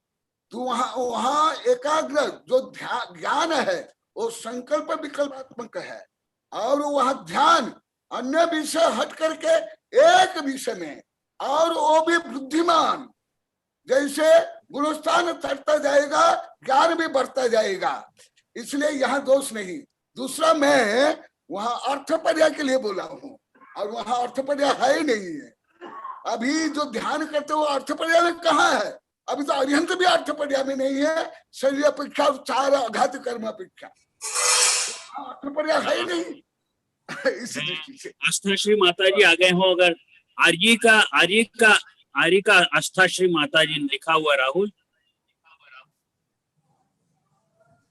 तो वहां एकाग्र जो ज्ञान है वो संकल्प विकल्पात्मक है, और वहां ध्यान अन्य विषय हट करके एक विषय में, और वो भी बुद्धिमान। जैसे गुणस्थान चढ़ता जाएगा, ज्ञान भी बढ़ता जाएगा, इसलिए यहाँ दोष नहीं। दूसरा, मैं वहां अर्थपर्या के लिए बोला हूँ, और वहां अर्थपर्या है ही नहीं है। अभी जो ध्यान करते हो अर्थपर्या में कहाँ है? अभी तो अरिहंत भी अर्थपर्या में नहीं है। शरीर अपेक्षा चार अघात कर्म अपेक्षा अर्थपर्या है ही नहीं। इसी दृष्टि से आस्था श्री माता जी आ गए हो। अगर आर्य का आस्था श्री माता जी लिखा हुआ, राहुल,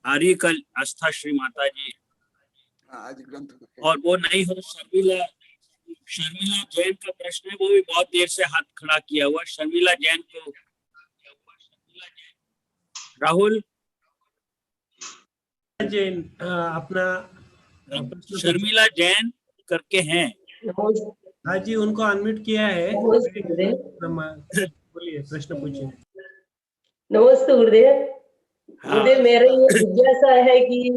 आर्य का आस्था श्री माता जी, आज ग्रंथ, और वो नहीं हो शर्मिला जैन का प्रश्न है, वो भी बहुत देर से हाथ खड़ा किया हुआ। शर्मिला जैन को, राहुल जैन अपना शर्मिला जैन करके हैं। हाँ जी, उनको अनम्यूट किया है। बोलिए, प्रश्न पूछिए। नमस्ते गुरुदेव। गुरुदेव, मेरा ये जिज्ञासा है कि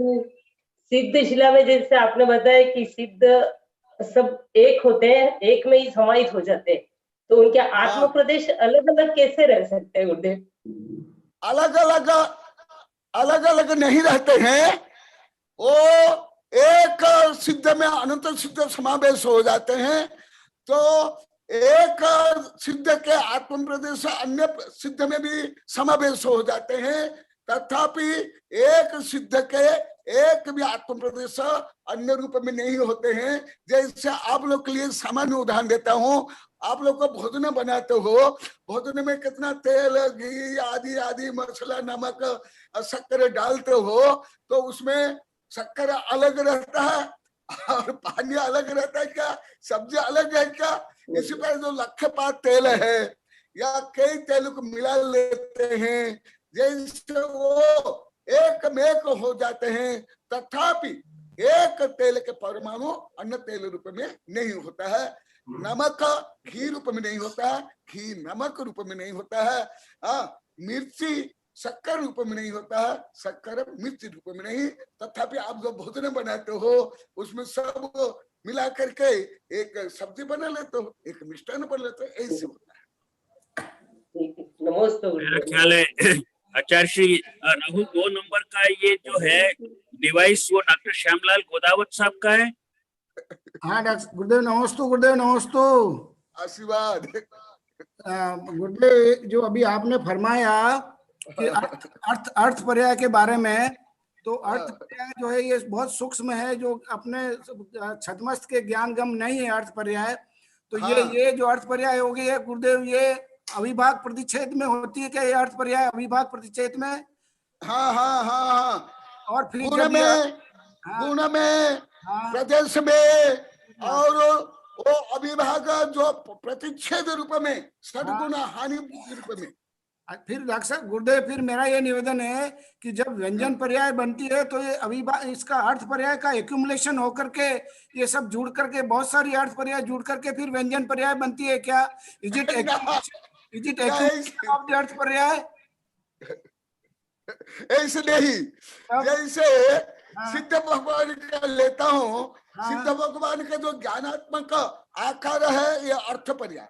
सिद्ध शिला में जैसे आपने बताया कि सिद्ध सब एक होते हैं, एक में ही समाहित हो जाते हैं, तो उनके आत्म प्रदेश अलग अलग कैसे रह सकते हैं गुरुदेव? अलग अलग नहीं रहते हैं। वो एक सिद्ध में अनंत सिद्ध समावेश हो जाते हैं। तो एक सिद्ध के आत्म प्रदेश अन्य सिद्ध में भी समावेश हो जाते हैं, तथापि एक सिद्ध के एक भी आत्म प्रदेश अन्य रूप में नहीं होते हैं। जैसे आप लोग के लिए सामान्य उदाहरण देता हूँ, आप लोग को भोजन बनाते हो, भोजन में कितना तेल, घी आदि आदि मसाला, नमक, शक्कर डालते हो, तो उसमें शक्कर अलग रहता है और पानी अलग रहता है क्या? सब्जी अलग है क्या? इसी पर जो लक्ष्यपात तेल है या कई तेल को मिला लेते हैं, जैसे वो एक में एक हो जाते हैं, तथापि एक तेल के परमाणु अन्य तेल रूप में नहीं होता है। नमक घी रूप में नहीं होता है, घी नमक रूप में नहीं होता है, मिर्ची शक्कर रूप में नहीं होता है, शक्कर मिर्ची रूप में नहीं। तथापि आप जो भोजन बनाते हो उसमें सब मिला करके एक सब्जी बना लेते हो, एक मिष्टान बना लेते हो, ऐसे होता है। नमस्ते। मेरा ख्याल है आचार्य श्री राहुल 2 नंबर का ये जो है डिवाइस, वो डॉक्टर श्यामलाल गोदावत साहब का है। हाँ डॉक्टर गुरुदेव नमस्ते। गुरुदेव नमस्ते, आशीर्वाद। गुरुदेव, जो अभी आपने फरमाया कि अर्थ पर्याय के बारे में, तो अर्थ पर्याय जो है ये बहुत सूक्ष्म है, जो अपने छद्मस्त के ज्ञान गम नहीं है अर्थ पर्याय। तो ये जो अर्थ पर्याय होगी है गुरुदेव, ये अविभाग प्रतिच्छेद में होती है क्या ये अर्थ पर्याय, अविभाग प्रतिच्छेद में? हाँ हाँ हाँ हाँ। और फिर गुण में, गुण में, प्रदेश में, और वो अविभाग जो प्रतिच्छेद रूप में, सदगुण हानि रूप में। फिर डॉक्टर साहब गुरुदेव, फिर मेरा ये निवेदन है कि जब व्यंजन पर्याय बनती है तो ये अविभाग, इसका अर्थ पर्याय का एक्यूमुलेशन होकर के ये सब जुड़ करके, बहुत सारी अर्थ पर्याय जुड़ करके फिर व्यंजन पर्याय बनती है क्या? Is it accumulation of the earth पर्याय? ऐसे नहीं, जैसे सिद्ध भगवान का लेता हूँ, सिद्ध भगवान का जो ज्ञानात्मक आकार है ये अर्थ पर्याय,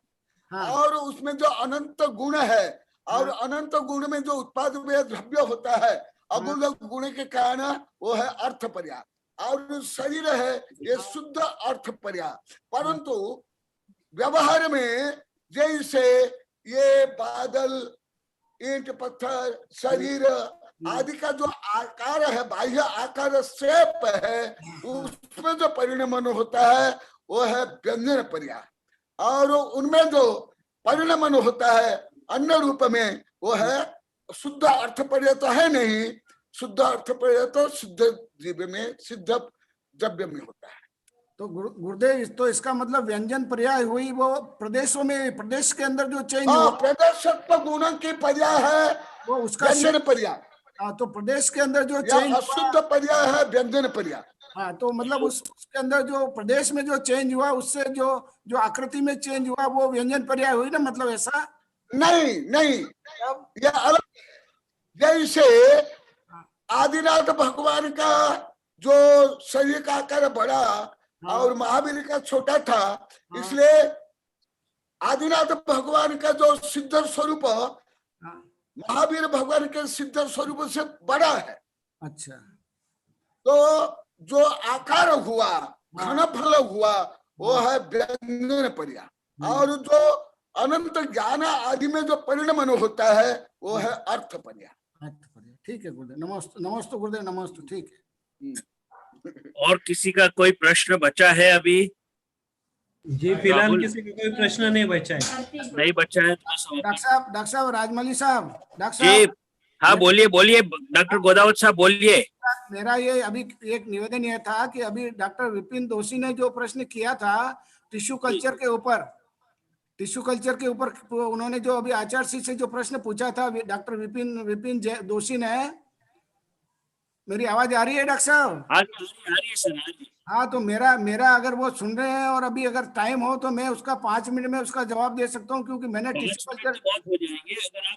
और उसमें जो अनंत गुण है, और अनंत गुण में जो उत्पाद द्रव्य होता है अगुण गुण के कारण वो है अर्थ पर्याय, और शरीर है ये शुद्ध अर्थ पर्याय। परंतु व्यवहार में जैसे ये बादल, ईंट, पत्थर, शरीर आदि का जो आकार है, बाह्य आकार शेप है, उसमें जो परिणमन होता है वो है व्यंजन पर्याय, और उनमें जो परिणमन होता है अन्य रूप में वो है शुद्ध अर्थ पर्याय। तो है नहीं, शुद्ध अर्थ पर्याय तो सिद्ध जीव में, सिद्ध द्रव्य में होता है। तो गुरुदेव, तो इसका मतलब व्यंजन पर्याय हुई वो प्रदेशों में, प्रदेश के अंदर जो चेंज प्रदेशत्व गुण की पर्याय है वो उसका व्यंजन पर्याय। तो प्रदेश के अंदर जो चेंज, अशुद्ध पर्याय है व्यंजन पर्याय। हाँ, तो मतलब उसके अंदर जो प्रदेश में जो चेंज हुआ, उससे जो आकृति में चेंज हुआ वो व्यंजन पर्याय हुई ना, मतलब ऐसा नहीं नहीं, ये अलग। जैसे आदिनाथ भगवान का जो शरीर का आकार बड़ा और महावीर का छोटा था, इसलिए आदिनाथ भगवान का जो सिद्ध स्वरूप महावीर भगवान के सिद्ध स्वरूप से बड़ा है। अच्छा, तो जो आकार हुआ, घनफल हुआ, वो है व्यंजन पर्याय, और जो अनंत ज्ञान आदि में जो परिणमन होता है वो है अर्थ पर्याय। ठीक है गुरुदेव, नमस्ते। नमस्ते गुरुदेव, नमस्ते। ठीक है। और किसी का कोई प्रश्न बचा है अभी? जी फिलहाल किसी का कोई प्रश्न नहीं बचा है। नहीं बचा है तो डॉक्टर साहब राजमौली साहब, डॉक्टर जी साहब, हाँ बोलिए बोलिए, डॉक्टर गोदावत साहब बोलिए। मेरा ये अभी एक निवेदन ये था कि अभी डॉक्टर विपिन दोषी ने जो प्रश्न किया था टिश्यू कल्चर के ऊपर, टिश्यू कल्चर के ऊपर उन्होंने जो अभी आचार्य से जो प्रश्न पूछा था डॉक्टर विपिन दोषी ने, मेरी आवाज आ रही है डॉक्टर साहब? आ रही है सर, आ रही है। हाँ, तो मेरा अगर वो सुन रहे हैं और अभी अगर टाइम हो तो मैं उसका 5 मिनट में उसका जवाब दे सकता हूँ, क्योंकि मैंने टिश्यू कल्चर, बात हो जाएंगे अगर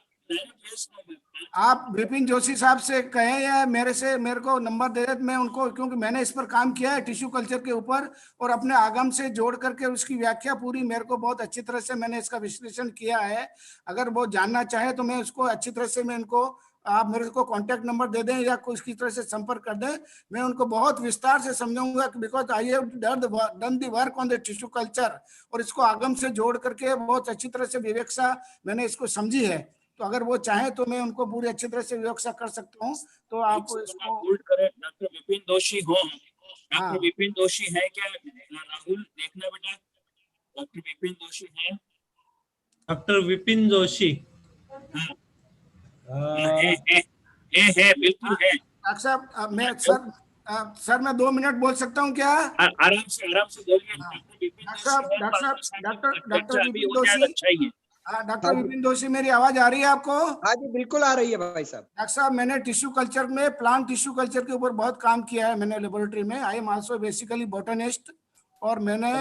आप विपिन जोशी साहब से कहें या मेरे को नंबर दे दे, मैं उनको, क्योंकि मैंने इस पर काम किया है टिश्यू कल्चर के ऊपर, और अपने आगम से जोड़ करके उसकी व्याख्या पूरी मेरे को बहुत अच्छी तरह से मैंने इसका विश्लेषण किया है। अगर वो जानना चाहे तो मैं उसको अच्छी तरह से, मैं इनको, आप मेरे को कांटेक्ट नंबर दे दें या कुछ की तरह से संपर्क कर दें, मैं उनको बहुत विस्तार से समझाऊंगा, because I have done the work on the tissue culture, और इसको आगम से जोड़ करके बहुत अच्छी तरह से विवेक्षा मैंने इसको समझी है। तो अगर वो चाहे तो मैं उनको पूरी अच्छी तरह से विवेक्षा कर सकता हूँ। तो आप इसको होल्ड करें। डॉक्टर विपिन दोषी हो, डॉक्टर विपिन दोषी है क्या? राहुल देखना बेटा, डॉक्टर विपिन दोषी है? डॉक्टर विपिन जोशी है बिल्कुल है। डॉक्टर साहब, मैं सर मैं 2 मिनट बोल सकता हूँ क्या? आराम से बोलिए। डॉक्टर विपिन दोषी, डॉक्टर विपिन दोषी, मेरी आवाज आ रही है आपको? हाँ जी, बिल्कुल आ रही है भाई साहब। डॉक्टर साहब, मैंने टिश्यू कल्चर में, प्लांट टिश्यू कल्चर के ऊपर बहुत काम किया है मैंने लेबोरेटरी में। I am also basically botanist, और मैंने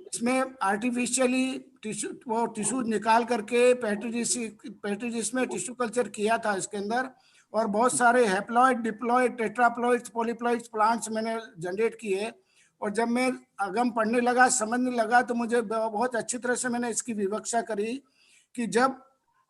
इसमें आर्टिफिशियली टिश्यू निकाल करके पेट्रीजिस में टिश्यू कल्चर किया था इसके अंदर, और बहुत सारे हैप्लॉइड, डिप्लॉइड, टेट्राप्लॉइड्स, पॉलीप्लॉइड्स प्लांट्स मैंने जनरेट किए। और जब मैं आगम पढ़ने लगा, समझने लगा, तो मुझे बहुत अच्छी तरह से मैंने इसकी विवक्षा करी कि जब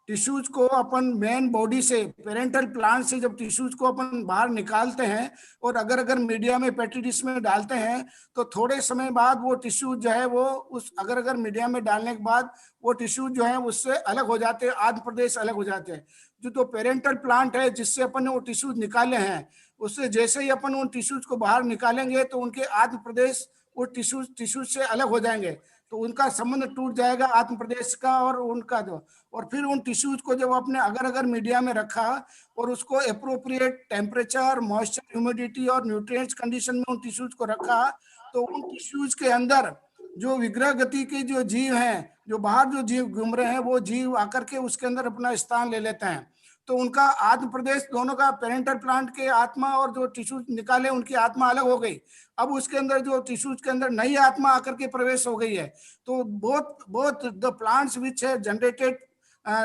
टिश्यूज को अपन मेन बॉडी से, पेरेंटल प्लांट से जब टिश्यूज को अपन बाहर निकालते हैं और अगर मीडिया में पेट्री डिश में डालते हैं तो थोड़े समय बाद वो टिश्यूज जो है वो उस अगर मीडिया में डालने के बाद वो टिश्यूज जो है उससे अलग हो जाते हैं, आद्य प्रदेश अलग हो जाते हैं। जो तो पेरेंटल प्लांट है जिससे अपन ने वो टिश्यूज निकाले हैं, उससे जैसे ही अपन उन टिश्यूज को बाहर निकालेंगे तो उनके आद्य प्रदेश वो टिश्यूज से अलग हो जाएंगे, तो उनका संबंध टूट जाएगा आत्म प्रदेश का और उनका जो, और फिर उन टिश्यूज को जब आपने अगर मीडिया में रखा और उसको अप्रोप्रिएट टेम्परेचर, मॉइस्चर, ह्यूमिडिटी और न्यूट्रिएंट्स कंडीशन में उन टिश्यूज को रखा, तो उन टिश्यूज के अंदर जो विग्रह गति के जो जीव हैं, जो बाहर जो जीव घूम रहे हैं, वो जीव आकर के उसके अंदर अपना स्थान ले लेते हैं। तो उनका आत्म प्रदेश दोनों का, पेरेंटल प्लांट के आत्मा और जो टिश्यूज निकाले उनकी आत्मा अलग हो गई। अब उसके अंदर जो टिश्यूज के अंदर नई आत्मा आकर के प्रवेश हो गई है। तो बोथ द प्लांट्स विच है generated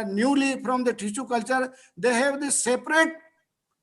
newly from the tissue culture, they have the separate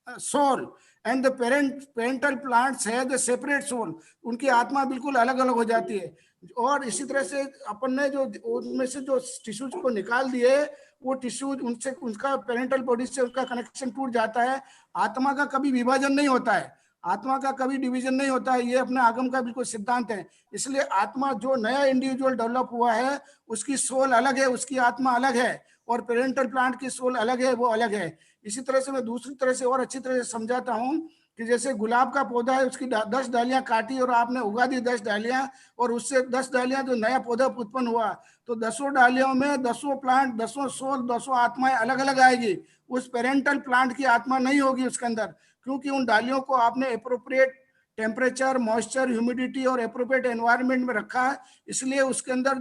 soul and the parental plants है द सेपरेट सोल। उनकी आत्मा बिल्कुल अलग अलग हो जाती है। और इसी तरह से अपन ने जो उनमें से जो टिश्यूज को निकाल दिए, वो टिश्यूज उनसे, उनका पेरेंटल बॉडी से उनका कनेक्शन टूट जाता है। आत्मा का कभी विभाजन नहीं होता है, आत्मा का कभी डिवीजन नहीं होता है, ये अपने आगम का बिल्कुल सिद्धांत है। इसलिए आत्मा, जो नया इंडिविजुअल डेवलप हुआ है, उसकी सोल अलग है, उसकी आत्मा अलग है, और पेरेंटल प्लांट की सोल अलग है, वो अलग है। इसी तरह से मैं दूसरी तरह से और अच्छी तरह से समझाता हूँ कि जैसे गुलाब का पौधा है, उसकी 10 डालियां काटी और आपने उगा दी 10 डालियां, और उससे 10 डालियां जो नया पौधा उत्पन्न हुआ, तो 10 डालियों में 10 प्लांट, 10 सोल, 10 आत्माएं अलग अलग आएगी। उस पेरेंटल प्लांट की आत्मा नहीं होगी उसके अंदर, क्योंकि उन डालियों को आपने अप्रोप्रिएट टेम्परेचर, मॉइस्चर, ह्यूमिडिटी और अप्रोप्रिएट एनवायरनमेंट में रखा है। इसलिए उसके अंदर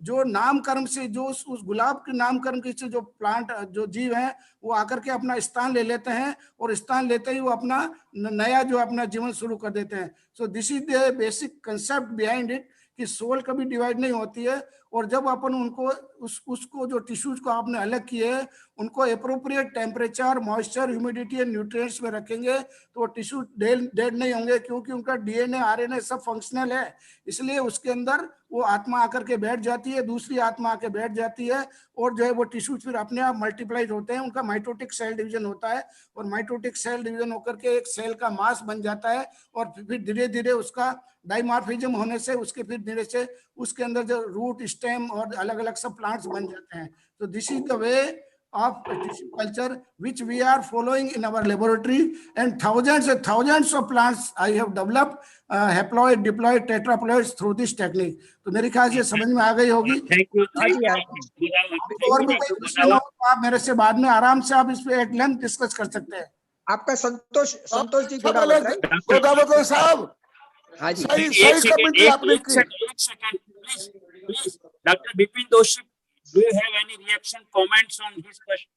जो नामकर्म से, जो उस गुलाब के नामकर्म के से जो प्लांट, जो जीव हैं, वो आकर के अपना स्थान ले लेते हैं, और स्थान लेते ही वो अपना नया जो अपना जीवन शुरू कर देते हैं। So this is the basic concept behind it, कि सोल कभी डिवाइड नहीं होती है। और जब अपन उनको उसको जो टिश्यूज को आपने अलग किए, उनको appropriate temperature, moisture, humidity and nutrients में रखेंगे, तो वो टिश्यू डेड नहीं होंगे, क्योंकि उनका डीएनए, आरएनए सब फंक्शनल है। इसलिए उसके अंदर वो आत्मा आकर के बैठ जाती है, दूसरी आत्मा आकर बैठ जाती है, और जो है वो टिश्यूज फिर अपने आप मल्टीप्लाइड होते हैं। उनका माइटोटिक सेल डिवीजन होता है, और माइटोटिक सेल डिवीजन होकर के एक सेल का मास बन जाता है, और फिर धीरे धीरे उसका डाइमॉर्फिज्म होने से उसके फिर धीरे से उसके अंदर जो रूट, स्टेम और अलग अलग सब प्लांट्स बन जाते हैं। तो this is the way of tissue culture which we are following in our laboratory, and thousands of plants I have developed, haploid, diploid, tetraploids through this technique. तो मेरे ख्याल से समझ में आ गई होगी। Thank you. और भी कोई प्रश्न हो तो आप मेरे से बाद में आराम से आप इस पे एट लेंथ डिस्कस कर सकते हैं। आपका संतोष जी गोदावत साहब, हाँ जी, सही कमेंट्री आपने की। एक सेकंड प्लीज डॉक्टर बिपिन दोषी, do you have any reaction, comments on his question?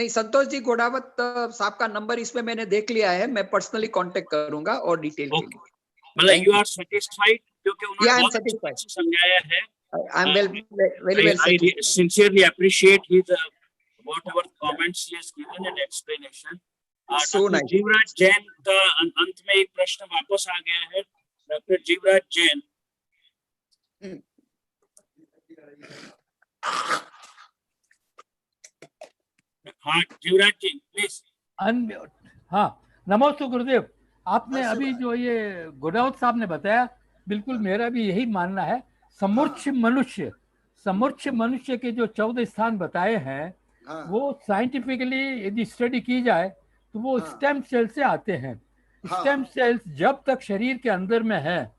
Santosh ji Ghodawat साहब का नंबर इसमें मैंने देख लिया है, मैं पर्सनली कांटेक्ट करूंगा और डिटेल के लिए। मतलब यू आर सेटिस्फाइड, क्योंकि उन्होंने बहुत अच्छे से समझाया है। I am very well I sincerely appreciate his whatever comments he has given and explanation. So nice. Jivraj Jain का अंत में एक प्रश्न वापस आ गया है। डॉक्टर जीवराज जैन, हाँ जीवराज जी प्लीज अनम्यूट। हाँ, नमस्ते गुरुदेव। आपने अभी जो ये गोडावत साहब ने बताया, बिल्कुल मेरा भी यही मानना है। समूर्छ मनुष्य के जो 14 स्थान बताए हैं, वो साइंटिफिकली यदि स्टडी की जाए तो वो स्टेम सेल से आते हैं। स्टेम सेल्स जब तक शरीर के अंदर में है,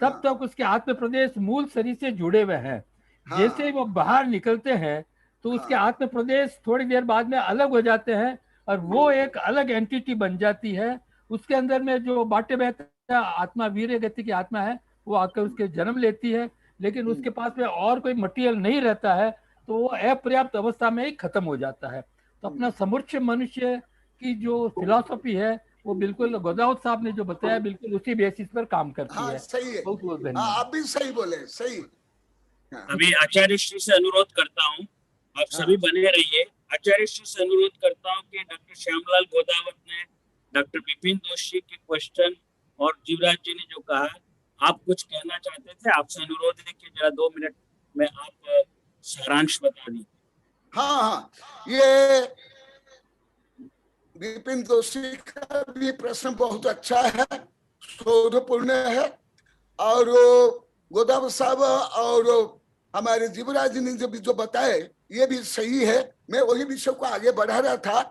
तब तक उसके आत्म प्रदेश मूल शरीर से जुड़े हुए हैं। जैसे ही वो बाहर निकलते हैं तो उसके आत्म प्रदेश थोड़ी देर बाद में अलग हो जाते हैं, और वो एक अलग एंटिटी बन जाती है। उसके अंदर में जो बाटे बहता आत्मा, वीर्य गति की आत्मा है, वो आकर उसके जन्म लेती है, लेकिन उसके पास में और कोई मटेरियल नहीं रहता है, तो वो अपर्याप्त अवस्था में ही खत्म हो जाता है। तो अपना समूर्छ मनुष्य की जो फिलॉसफी है, वो बिल्कुल गोदावत साहब ने जो बताया, बिल्कुल उसी बेसिस पर काम करती है। सही है, बहुत बहुत धन्यवाद। आप भी सही बोले, सही। अभी आचार्य श्री से अनुरोध करता हूँ, आप सभी बने रहिए। आचार्य श्री से अनुरोध करता हूँ कि डॉक्टर श्यामलाल गोदावत ने डॉक्टर बिपिन दोषी के क्वेश्चन और जीवराज जी ने जो कहा, आप कुछ कहना चाहते थे, आपसे अनुरोध है कि जरा 2 मिनट में आप सारांश बता दी। हाँ हाँ, ये विपिन जोशी का भी प्रश्न बहुत अच्छा है, शोधपूर्ण है, और गोदाव साहब और हमारे जीवराज ने जो बताए ये भी सही है। मैं वही विषय को आगे बढ़ा रहा था,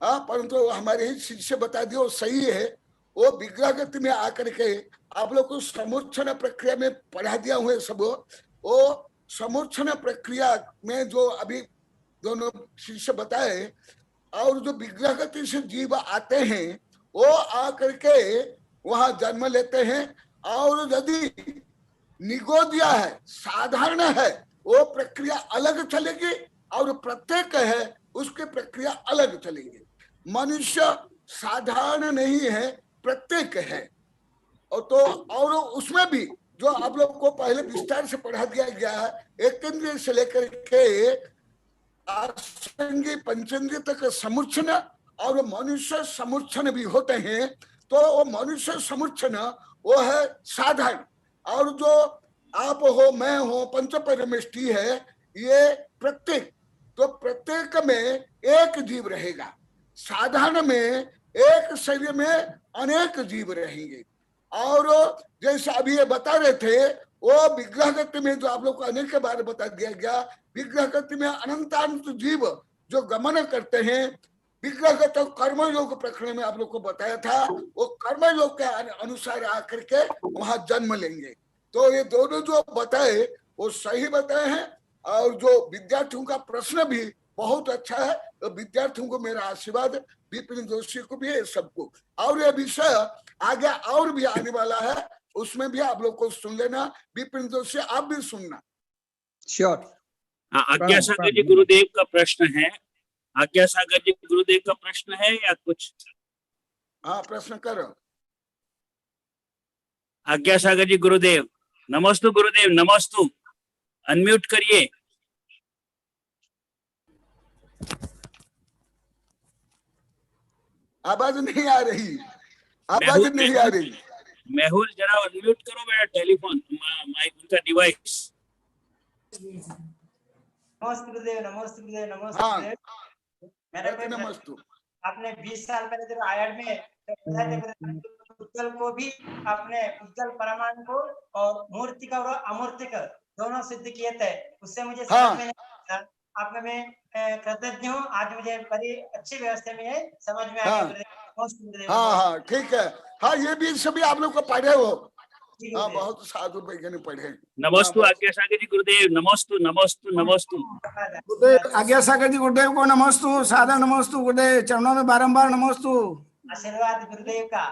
परंतु हमारे ही शिष्य बता दिए वो सही है। वो विग्रहगति में आकर के आप लोग को समूर्छन प्रक्रिया में पढ़ा दिया हुए सब, वो समूर्छन प्रक्रिया में जो अभी दोनों शिष्य बताए, और जो विग्रहगति से जीव आते हैं वो आकर के वहां जन्म लेते हैं, और यदि निगोदिया है, साधारण है, वो प्रक्रिया अलग चलेगी, और प्रत्येक है उसकी प्रक्रिया अलग चलेगी। मनुष्य साधारण नहीं है, प्रत्येक है। और तो और उसमें भी जो आप लोग को पहले विस्तार से पढ़ा दिया गया है, एक इंद्रिय से लेकर के आसंगी पंचेंद्रिय तक समूर्छन और मनुष्य समूर्छन भी होते हैं। तो वो मनुष्य समूर्छन वो है साधारण, और जो आप हो, मैं हो, पंच परमेष्टि है, ये प्रत्येक। तो प्रत्येक में एक जीव रहेगा, साधारण में एक शरीर में अनेक जीव रहेंगे। और जैसे अभी ये बता रहे थे, वो विग्रहगति में जो आप लोग को अनेक बार बता दिया गया, विग्रहगति में अनंतानंत जीव जो गमन करते हैं, विग्रहगत कर्मयोग प्रकरण में आप लोग को बताया था, वो कर्मयोग के अनुसार आकर के वहां जन्म लेंगे। तो ये दोनों जो बताए वो सही बताए हैं, और जो विद्यार्थियों का प्रश्न भी बहुत अच्छा है। तो विद्यार्थियों को मेरा आशीर्वाद, विपिन जोशी को भी है, सबको। और ये विषय आगे और भी आने वाला है, उसमें भी आप लोग को सुन लेना। विपिन जोशी आप भी सुनना। श्योर। आज्ञा सागर जी गुरुदेव का प्रश्न है। आज्ञा सागर जी गुरुदेव का प्रश्न है या कुछ? हाँ, प्रश्न करो। आज्ञा सागर जी गुरुदेव, नमस्तु गुरुदेव, नमस्तु। अनम्यूट करिए। आवाज नहीं आ रही, आवाज नहीं आ रही। मेहुल जरा अनम्यूट करो मेरा टेलीफोन, माइक, उनका डिवाइस। नमस्ते गुरुदेव, नमस्ते गुरुदेव, नमस्ते गुरुदेव। मेरे नमस्ते। आपने 20 साल पहले जब आयड में उज्जवल को भी आपने उज्जवल परमाणु को और मूर्तिका और अमूर्तिका दोनों सिद्ध किए थे, उससे मुझे समझ में नहीं था। आपने मैं कृतज्ञ हूँ, आज मुझे बड़ी अच्छी व्यवस्था में है, समझ में आ गया। हाँ, ठीक है। हाँ, ये भी सभी आप लोग को पढ़े हो। हाँ, बहुत साधु वैज्ञानिक पढ़े। नमस्तु आज्ञा सागर जी गुरुदेव, नमस्तु नमस्तु नमस्तु। गुरुदेव आज्ञा सागर जी गुरुदेव को नमस्तु, सादर नमस्तु गुरुदेव, चरणों में बारंबार नमस्तु। आशीर्वाद गुरुदेव का।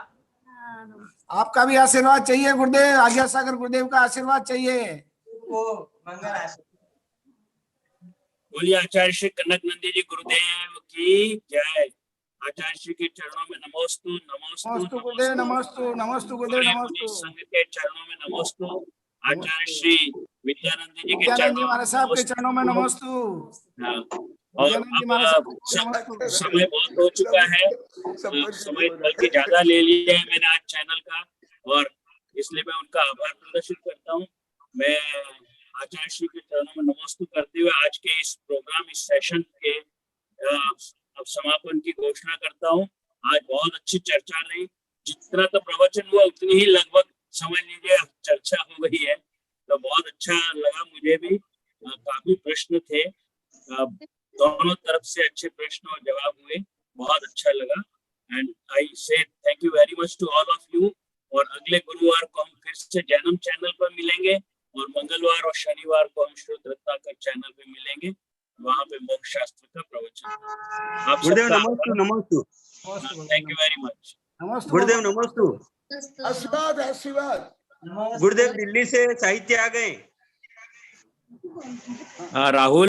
आपका भी आशीर्वाद चाहिए गुरुदेव, आज्ञा सागर गुरुदेव का आशीर्वाद चाहिए। मंगल आशीर्वाद। बोलिए आचार्य श्री कनक नंदी जी गुरुदेव की जय। आचार्य श्री के चरणों में नमस्तु नमस्तु गुरुदेव, नमस्तु नमस्तु गुरुदेव, नमस्तु। संघ के चरणों में नमस्तु। आचार्य श्री विद्यानंद जी के चरणों में, साहब के चरणों में नमस्तु। और अब समय बहुत हो चुका है, समय बल्कि ज्यादा ले लिया है मैंने आज चैनल का, और इसलिए मैं उनका आभार प्रदर्शित करता हूँ। मैं आचार्य श्री के चरणों में नमस्तु करते हुए आज के इस प्रोग्राम, इस सेशन के अब समापन की घोषणा करता हूँ। आज बहुत अच्छी चर्चा रही, जितना तो प्रवचन हुआ उतनी ही लगभग समझ लीजिए चर्चा हो गई है। तो बहुत अच्छा लगा मुझे भी, काफी प्रश्न थे, दोनों तरफ से अच्छे प्रश्न और जवाब हुए, बहुत अच्छा लगा। And I say thank you very much to all of you. और अगले गुरुवार को हम फिर से जैनम चैनल पर मिलेंगे, और मंगलवार और शनिवार को हम श्रुत रत्नाकर चैनल पे मिलेंगे, वहां पे मोक्ष शास्त्र का प्रवचन। आप गुरुदेव नमस्तु नमस्तु। Thank you very much. गुरुदेव नमस्तु। आशीर्वाद आशीर्वाद। गुरुदेव दिल्ली से साहित्य आ गए। राहुल।